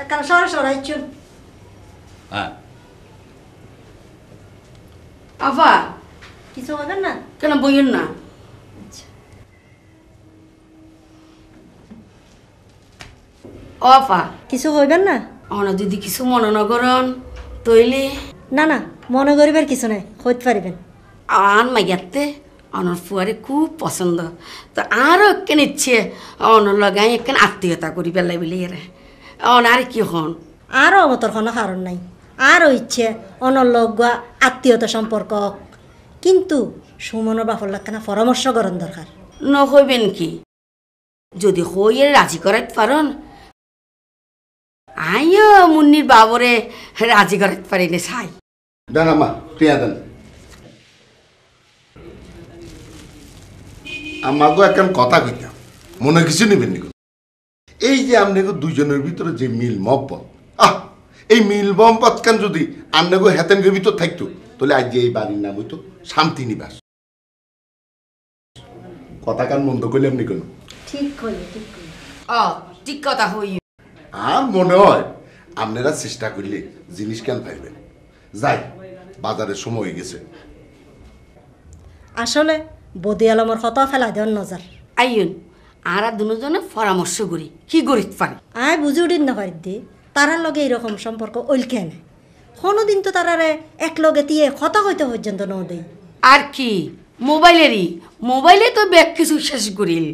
কারণ সরে সরাই চুল। হ্যাঁ আফা কিছু হবে না? কেন বইয়েন না? ও আফা কিছু হইবেন না? অনা দিদি কিছু মনে না করন তৈলে। না না, মনে করিবার কিছু নাই, হইতে পারিবেন। আন মাইয়াতে অনর ফুয়ারে খুব পছন্দ, তো আরও একখান ইচ্ছে অনর লগাই একখান আত্মীয়তা করি পেলাই বলে এরা অন আর কি হন। আরও অমতর কোনো কারণ নাই, আরও ইচ্ছে অনলগুয়া আত্মীয়তা সম্পর্ক, কিন্তু সুমনের বাপর লাগখানা পরামর্শ করার দরকার। নহইবেন কি যদি হইয়ে রাজি করাইতে পারন, আইও মুন্নির বাবরে রাজি করাইতে পারি না ছাই। দেন আম্মা, টিয়া দেন। আমাকে এখন কথা কইতাম, মনে কিছু নেবেন নি। এই যে আপনাকে দুজনের ভিতরে যে মিল মহব্বত, এই মিল মহব্বত কেন যদি আপনাকে হেতেনগের ভিতর থাকতো, তাহলে আজ এই বাড়ির নাম হইতো শান্তি নিবাস। কথা কান মন্দ করলাম নি কেন? ঠিক কইলে, ঠিক কইলে। ঠিক কথা হই। আর মনে হয় আপনারা চেষ্টা করলে জিনিস কেন পাইবেন। যাই, বাজারের সময় হয়ে গেছে। আসলে বদি আলমর কথা ফেলা দেওয়ার নজর। আইন আর দুজনে পরামর্শ করি কি করিতে পারি। আয় বুঝে উঠিন না পারি দি তারার লগে এইরকম সম্পর্ক ওইলকে না। কোনোদিন তো তারারে এক লগে দিয়ে কথা হইতে পর্যন্ত ন দেই। আর কি মোবাইলে তো ব্যাগ কিছু শেষ করিল।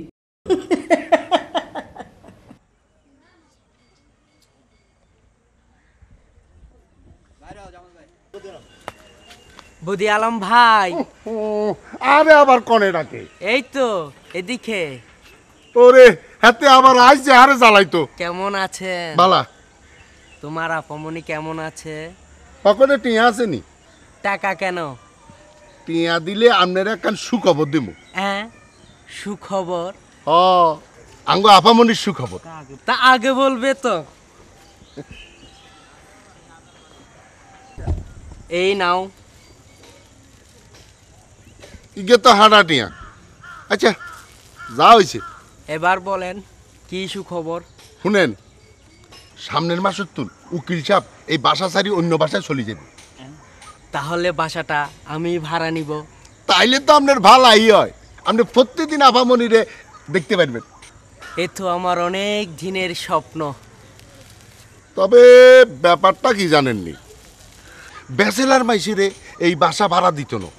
বদি আলম ভাই। আরে আবার কনে ডাকে? এই তো এদিকে। ওরে হাতে আবার আজ যে আরে জ্বালাইতো। কেমন আছেন? বালা। তোমার আপামনি কেমন আছে? সকলে টিয়া আসেনি। টাকা কেন? টিয়া দিলে আপনারা একখান সুখবর দিব। হ্যাঁ, সুখবর? আঙ্গ আপামনির সুখবর। তা আগে বলবে তো। এই নাও। ইগে তো হাঁটা টিয়া। আচ্ছা যা হয়েছে এবার বলেন কি সুখবর? শুনেন, সামনের মাসের তুল উকিল সাহেব এই বাসা ছাড়ি অন্য বাসায় চলে যাবে। তাহলে বাসাটা আমি ভাড়া নিব। তাইলে তো আপনার ভালাই হয়, আপনি প্রত্যেকদিন আপামনিরে দেখতে পারবেন। এ তো আমার অনেক দিনের স্বপ্ন। তবে ব্যাপারটা কি জানেননি, ব্যাচেলার মাইসিরে এই বাসা ভাড়া দিত না।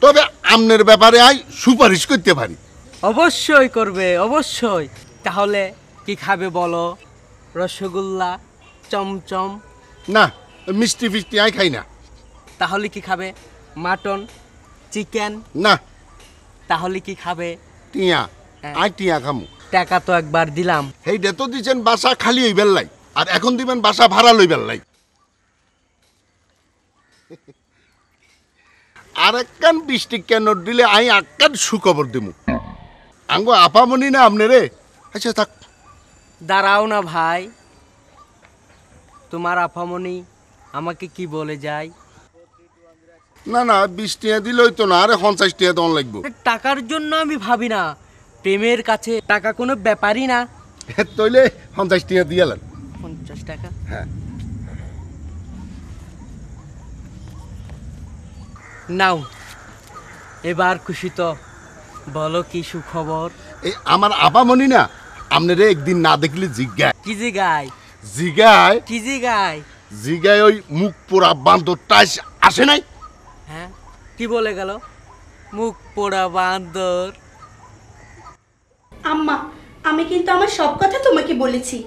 তবে আপনার ব্যাপারে আই সুপারিশ করতে পারি। অবশ্যই করবে, অবশ্যই। তাহলে কি খাবে বলো? রসগোল্লা, চমচম? না, মিষ্টি ফিষ্টি আই খাই না। তাহলে কি খাবে? Mutton, chicken? না। তাহলে কি খাবে? টিয়া। আই টিয়া খামু। টাকা তো একবার দিলাম। এইটা তো দিচ্ছেন বাসা খালি হইবার লাই, আর এখন দিবেন বাসা ভাড়া লইবার লাই। আর একখান 20 টাকা নোট দিলে আই আক্কান সুখবর দিমু। আঙ্গ আপামনি না আপনি রে। আচ্ছা থাক। দাঁড়াও না ভাই, তোমার আপামনি আমাকে কি বলে যায়? না না, 20 টাকা দিলে হইতো না, আরে 50 টাকা দেওয়ান লাগবো। টাকার জন্য আমি ভাবি না, প্রেমের কাছে টাকা কোনো ব্যাপারই না। তইলে 50 টাকা দিয়ালেন। 50 টাকা? হ্যাঁ। নাও, এবার খুশি তো? বলো কি সুখবর? এই আমার আপামনি না আপনারে একদিন না দেখলে জিজ্ঞায় কি জিগায় জিগায় কি জিগায় জিগায় ওই মুখ পোড়া বান্দরটা আসে নাই। হ্যাঁ কি বলে গেল মুখ পোড়া বান্দর? আম্মা আমি কিন্তু আমার সব কথা তোমাকে বলেছি।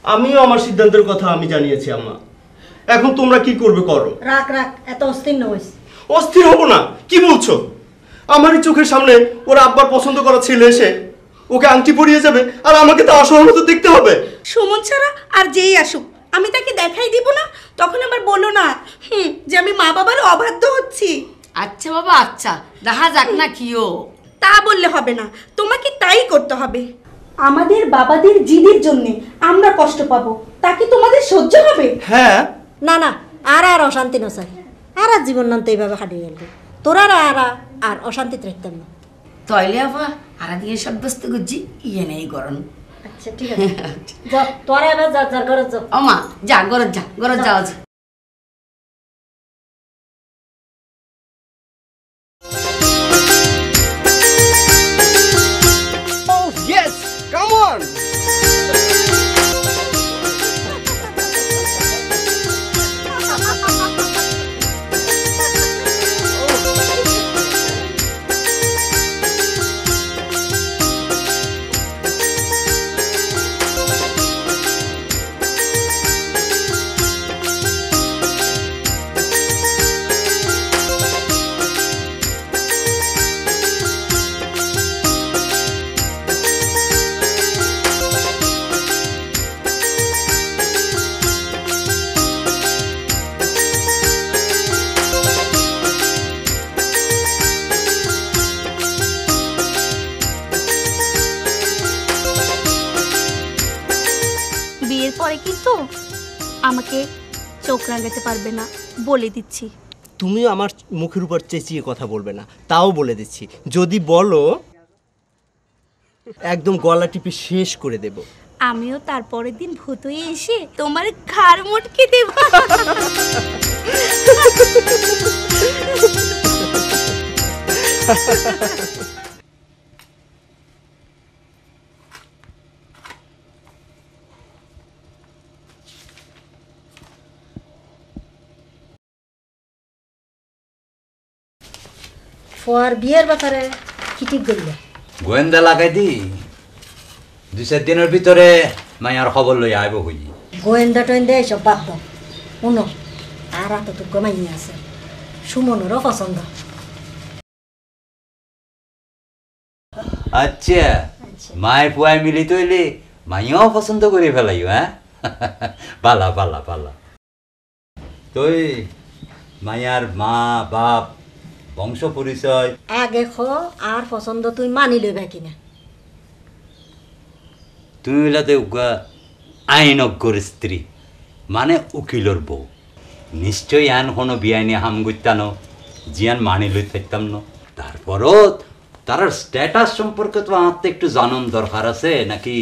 আমিও আমার সিদ্ধান্তের কথা আমি জানিয়েছি আম্মা। এখন তোমরা কি করবে করো। রাখ রাখ, এত অস্থির নইস। অস্থির হব না, কি বলছো? আমারই চোখের সামনে ওর আব্বার পছন্দ করা ছেলে এসে ওকে আংটি পরিয়ে যাবে আর আমাকে তা অসহমত দেখতে হবে। সুমন ছাড়া আর যেই আসুক আমি তাকে দেখাই দিব না, তখন আবার বলো না যে আমি মা বাবার অবাধ্য হচ্ছি। আচ্ছা বাবা আচ্ছা, দেখা যাক না কিও। তা বললে হবে না, তোমাকে তাই করতে হবে। আমাদের বাবাদের জিদের জন্য আমরা কষ্ট পাবো, তা কি তোমাদের সহ্য হবে? হ্যাঁ না না, আর আর অশান্তি নসাই, আর আর জীবন নাম তো এইভাবে কাটিয়ে গেল। তোরা আর অশান্তিতে রাখতাম না। তইলে আপা আর দিয়ে সাব্যস্ত করছি ইয়ে নেই গরম। আচ্ছা ঠিক আছে, যাও তোরা এবার যা যা ঘরে যাও। আমা যা ঘরে যা, ঘরে যাওয়া যা। Oh yes, come on. বিয়ের পরে কিন্তু আমাকে চোখ রাঙাতে পারবে না, বলে দিচ্ছি। তুমিও আমার মুখের উপর চেঁচিয়ে কথা বলবে না, তাও বলে দিচ্ছি। যদি বলো একদম গলা টিপে শেষ করে দেব। আমিও তারপরের দিন ভূত হয়ে এসে তোমার ঘাড় মটকে দেব। ফোয়ার বিয়ের ব্যাপারে কি ঠিক করলে? গোয়েন্দা লাগাই দি 2-4 দিনের ভিতরে মায়ার খবর লই আইব হই। গোয়েন্দা টোয়েন্দা এইসব বাদ দাও। শুনো, আর এতটুকু মাইনে আছে, সুমনেরও পছন্দ। আচ্ছা মায়ের পুয়ায় মিলি তৈলে মাইয়াও পছন্দ করে ফেলাইও। হ্যাঁ পালা পালা পালা। তুই মায়ার মা বাপ বংশ পরিচয় আগে খো, আর পছন্দ তুই মানি লইবা কিনা। তুই হইলাতে আইনজ্ঞর স্ত্রী, মানে উকিলর বউ। নিশ্চয়ই আন কোনো বিয়াইনি হাম গুইতানো জিয়ান মানি লই থাকতাম না। তারপরও তার স্ট্যাটাস সম্পর্কে তো আমার তো একটু জানান দরকার আছে নাকি?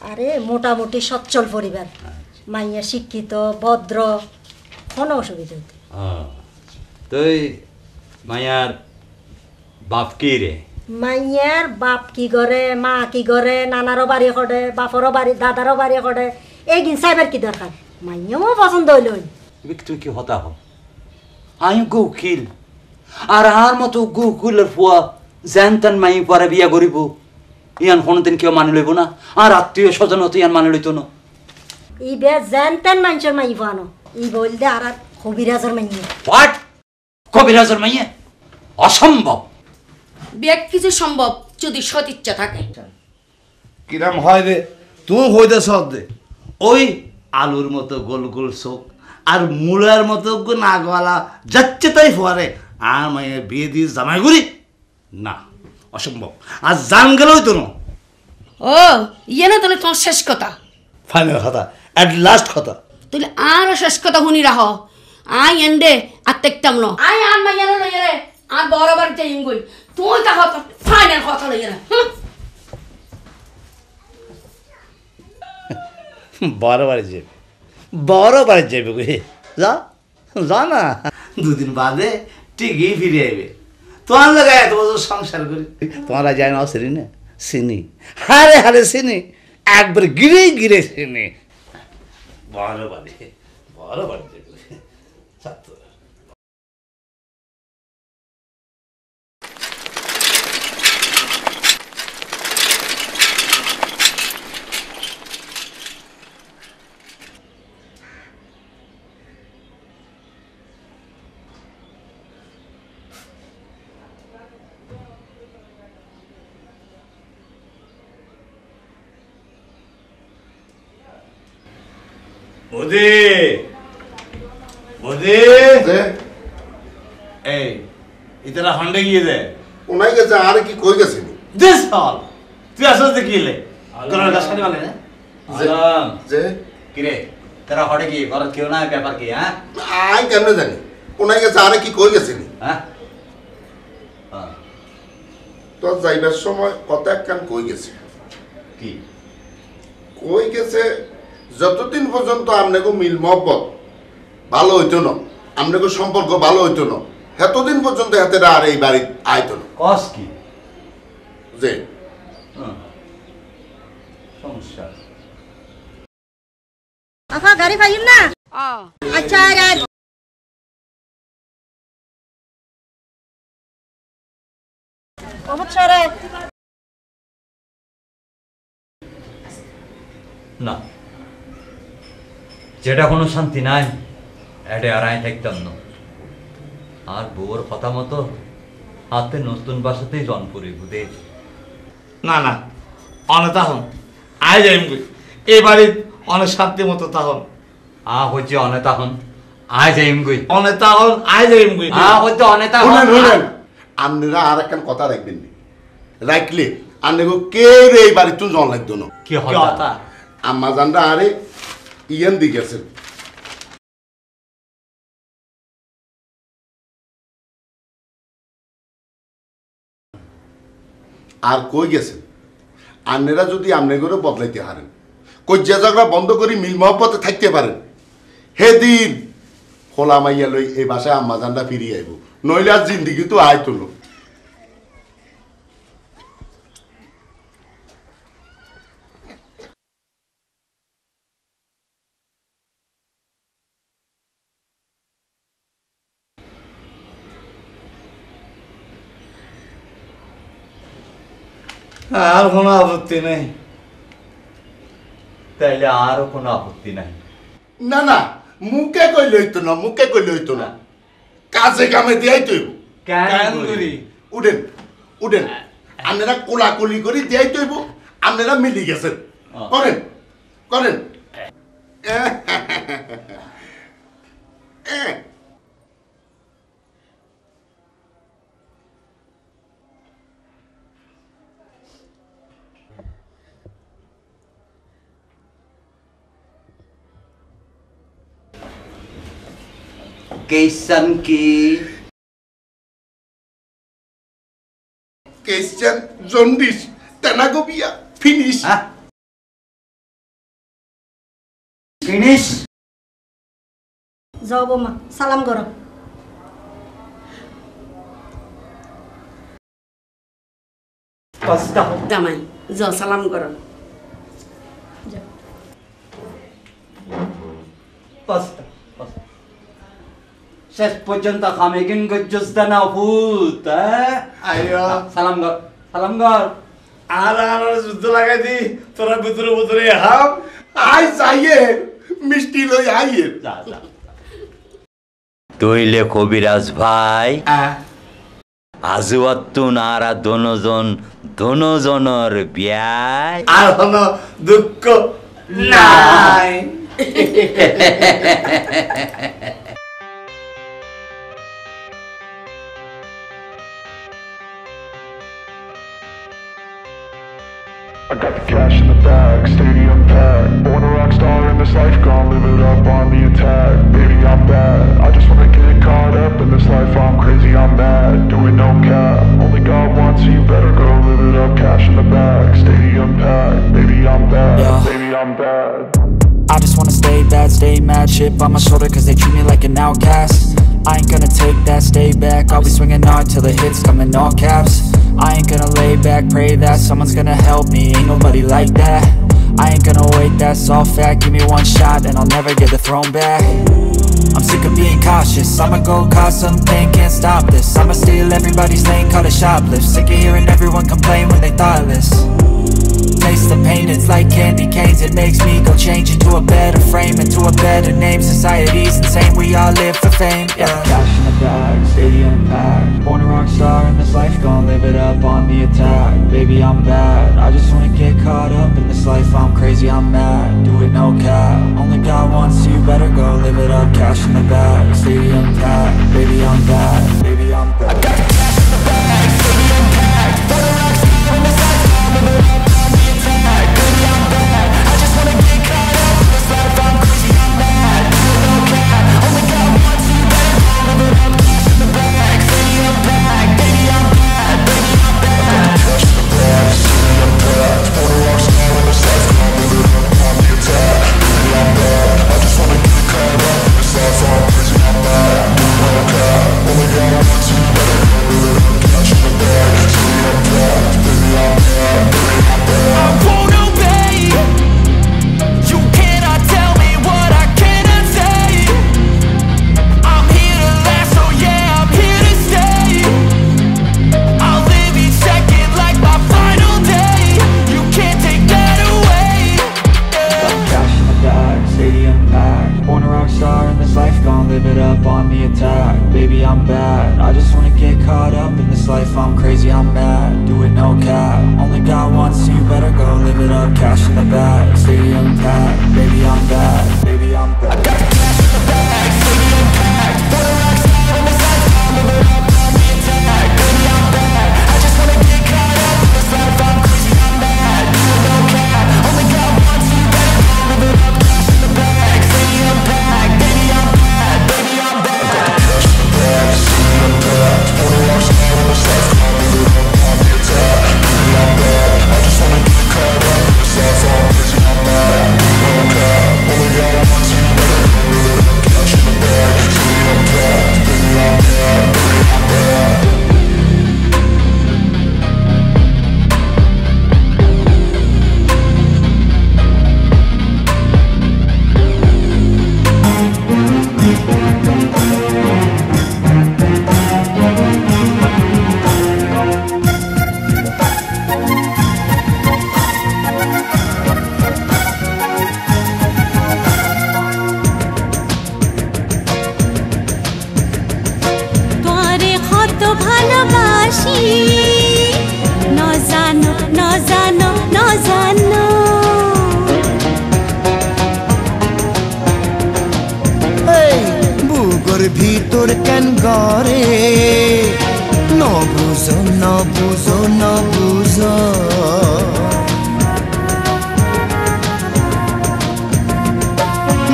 আরে মোটামুটি সচ্ছল পরিবার, মাইয়া শিক্ষিত ভদ্র, কোনো অসুবিধা হইতে। তুই মায়ার বাপ কি রে? মাইয়ার বাপ কি করে, মা কি করে, নানারও বাড়ি করে, বাপরও বাড়ি, দাদারও বাড়ি করে, এইদিন সাইবার কি দরকার? মাইয়াও পছন্দ হইল। তুই কি হতা হ? আমি উকিল, আর আর মতো উকিলের ফুয়া জানতেন মাই পরে বিয়া করিব, ইয়ান কোনোদিন কেউ মানি লইব না? আর আত্মীয় স্বজন হতো ইয়ান মানি লইত না। ই বে জানতেন মানুষের মাই ফানো, ই বলতে আর কবিরাজের মাইয়া। হোয়াট? কবিরাজের মাইয়া? অসম্ভব। বিয়ে কিছু সম্ভব যদি সৎ ইচ্ছা থাকে। কিরাম হয় রে তুমি হইতে সব দে ওই আলুর মতো গোল গোল চোখ আর মূলার মতো নাগওয়ালা যাচ্ছে তাই ফোয়ারে আর মায়ের বিয়ে দিয়ে জামাই করি না, অসম্ভব। আর জান গেলেই তো না। ও ইয়ে না, তাহলে তোমার শেষ কথা, ফাইনাল কথা, অ্যাট লাস্ট কথা। তাহলে আরো শেষ কথা শুনি রাখো। আই এন্ডে আর দেখতাম না, আই আর মাইয়া লই রে, আর বড় বাড়িতে ইঙ্গুই তুই তা কথা ফাইনাল কথা লই রে। বড় বাড়ি যাবে, বড় বাড়ি যাবে গে, যা যা না, দুদিন বাদে ঠিকই ফিরে আইবে। তোমার লাগায় এত বছর সংসার করি, তোমার যায় না সেরি না চিনি হারে হারে চিনি একবার গিরে গিরে চিনি বড় বাড়ি ছাত্র বৌদি বৌদি এই ইতারা হন্ডে গিয়ে দে ওনাই গেছে আর কি কই গেছে দিস হল তুই আসলে দেখিলে তোর কাছে সারি মানে না আলাম যে কিরে তোরা হড়ে গিয়ে ঘর কেউ না ব্যাপার কি হ্যাঁ আই কেমনে জানি ওনাই গেছে আর কি কই গেছে হ্যাঁ তো যাইবার সময় কত একখান কই গেছে কি কই গেছে যতদিন পর্যন্ত আপনাকে মিল মহব্বত ভালো হইতো না আপনাকে সম্পর্ক ভালো হইতো না এতদিন পর্যন্ত হাতে আর এই বাড়ি আইতো না কস কি যে সমস্যা আপা গাড়ি পাইম না আচ্ছা আর না যেটা কোনো শান্তি নাই এটা আর আই থাকতাম না আর বউর কথা মতো হাতে নতুন বাসাতেই জনপুরি বুঝে না না অনেক তাহন আই যাইম কই এই বাড়ির অনেক শান্তি মতো তাহন হচ্ছে অনেক তাহন আয় যাইম কই অনেক তাহন আই যাইম কই হচ্ছে অনেক তাহন আপনারা আর একখান কথা রাখবেন রাখলে আপনাকে কেউ এই বাড়ি তুই জন লাগতো না কি কথা আম্মা জানরা আরে ইয়ান দি গেছে আর কই গেছে আপনারা যদি আমনে করে বদলাইতে হারেন কজ্জা ঝগড়া বন্ধ করি মিল মহব্বতে থাকতে পারেন হেদিন খোলা মাইয়া লই এই বাসায় আম্মা জানরা ফিরিয়ে আইব নইলে আর জিন্দিগি তো আয় তুলো আর কোনো আপত্তি নেই তাইলে আরো কোনো আপত্তি নাই না না মুখে কইলে হইতো না মুখে কইলে হইতো না কাজে কামে দিয়াই তৈব কেন করি উঠেন উঠেন আপনারা কোলাকুলি করি দিয়াই তৈব আপনারা মিলি গেছেন করেন করেন कैसन की Christian জন্ডিস তেনাগোবিয়া ফিনিশ ফিনিশ যাও বৌমা সালাম করো জামাই যাও সালাম করো শেষ পর্যন্ত খামে কিন গজ্জস্তা না ভূত আইয়া সালাম কর সালাম কর আর আর যুদ্ধ লাগাই দি তোরা ভিতরে ভিতরে হাম আই যাইয়ে মিষ্টি লই আইয়ে যা যা তইলে কবিরাজ ভাই আজুয়াত্তুন আর দনোজনের বিয়ায় আর হলো দুঃখ নাই I got the cash in the bag, stadium packed. Born a rock star in this life, gonna live it up on the attack. Baby, I'm bad, I just wanna get caught up in this life. I'm crazy, I'm mad, doing no cap. Only God wants, so you better go live it up. Cash in the bag, stadium packed. Baby, I'm bad, baby, I'm bad. I just wanna stay bad, stay mad. Chip on my shoulder cause they treat me like an outcast. I ain't gonna take that, stay back. I'll be swinging hard till the hits come in all caps. I ain't gonna lay back, pray that someone's gonna help me. Ain't nobody like that. I ain't gonna wait, that's all fact. Give me one shot and I'll never get the throne back. I'm sick of being cautious, I'ma go cause something, can't stop this. I'ma steal everybody's lane, call it shoplift. Sick of hearing everyone complain when they thoughtless. Taste the pain, it's like candy canes. It makes me go change into a better frame, into a better name. Society's insane, we all live for fame, yeah. Cash in the bag, stadium packed. Born a rock star in this life, gon' live it up on the attack. Baby, I'm bad, I just wanna get caught up in this life. I'm crazy, I'm mad, do it no cap. Only got one, so you better go live it up. Cash in the bag, stadium packed. Baby, I'm bad, baby, I'm bad. I got cash in the bag, stadium packed. Born a rock star in this life, gon' live it up on the attack. Baby, I'm bad, I just wanna get caught up in this life. I'm crazy, I'm mad, do it no cap. Only got one, so you better go live it up. Cash in the bag, stadium packed. Baby, I'm bad, baby, I'm bad. Cash in the bag, stadium packed. Born a rock star in this life, gon' live it up on the attack. Baby, I'm bad, I just wanna get caught up in this life. I'm crazy, I'm mad, do it no cap. Only got one, so you better go live it up. Cash in the bag, stadium packed. Baby, I'm bad, baby, I'm bad. I won't obey. You cannot tell me what I cannot say. I'm here to last, so yeah, I'm here to stay. I'll live each second like my final day. You can't take that away. Cash in the bag, stadium packed. Born a rock star in this life, gon' live it up on the attack. Baby, I'm bad, I just wanna get caught up in this life. I'm crazy, I'm mad, do it no cap. Only got one, so you better go live it up. Cash in the bag, stadium packed. Baby, I'm bad, baby, I'm bad. I got cash in the bag, stadium packed. Born a rock star in this life, gon' live it up on the attack. Baby, I'm bad, I just wanna get caught up in this life. I'm crazy, I'm mad, do it no cap. Only got one, so you better go live it up. Cash in the bag, stadium packed. Baby, I'm bad, baby, I'm bad. I got cash in the bag, stadium packed. Born a rock star in this life, gon' live it up on the attack. Baby, I'm bad, I just wanna get caught up in this life. I'm crazy, I'm mad, do it no cap. Only got one, so you better go live it up. Cash in the bag, stadium packed. Baby, I'm bad, baby, I'm bad. তোরে কত ভালোবাসি না জানো না জানো না জানো বুগর ভিতর কেন গরে ন বুঝো ন বুঝো ন বুঝো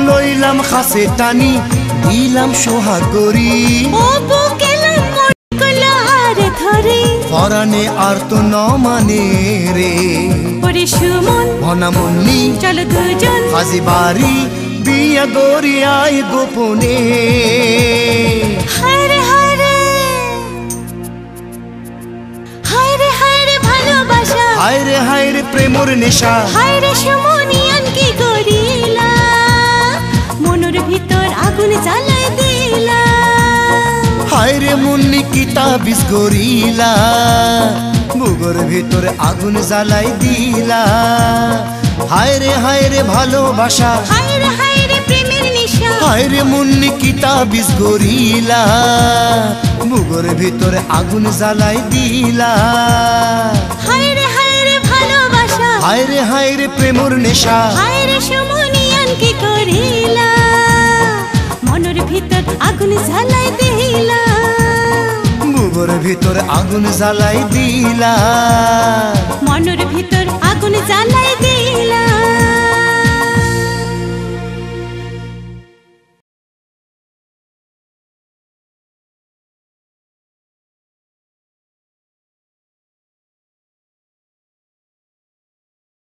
লইলাম খাসে টানি দিলাম সোহাগরি ও বুকেলাম মরকলা হারে ধরে পরানে আর তো ন মানে রে ওরে সুমন মনামুন্নি চলো দুজন হাজি বাড়ি বিয়া গরি আয় গোপনে হায়রে হায়রে হায়রে হায়রে ভালোবাসা হায়রে হায়রে প্রেমর নেশা হায়রে সুমনিয়ান কি করিলা মনের ভিতর আগুন জ্বালাই দিলা হায়রে মুন্নি কিতা বিষ গরিলা বুগর ভিতরে আগুন জ্বালাই দিলা হায়রে হায়রে ভালোবাসা হায়রে হায়রে প্রেমের নিশা হায়রে মুন্নি কিতা বিষ গরিলা বুগর ভিতরে আগুন জ্বালাই দিলা হায়রে হায়রে ভালোবাসা হায়রে হায়রে প্রেমর নেশা হায়রে সুমনিয়ান কি করিলা মনের ভিতর আগুন জ্বালাই দিলা বুগর ভিতরে আগুন জ্বালাই দিলা মনের ভিতর আগুন জ্বালাই দিলা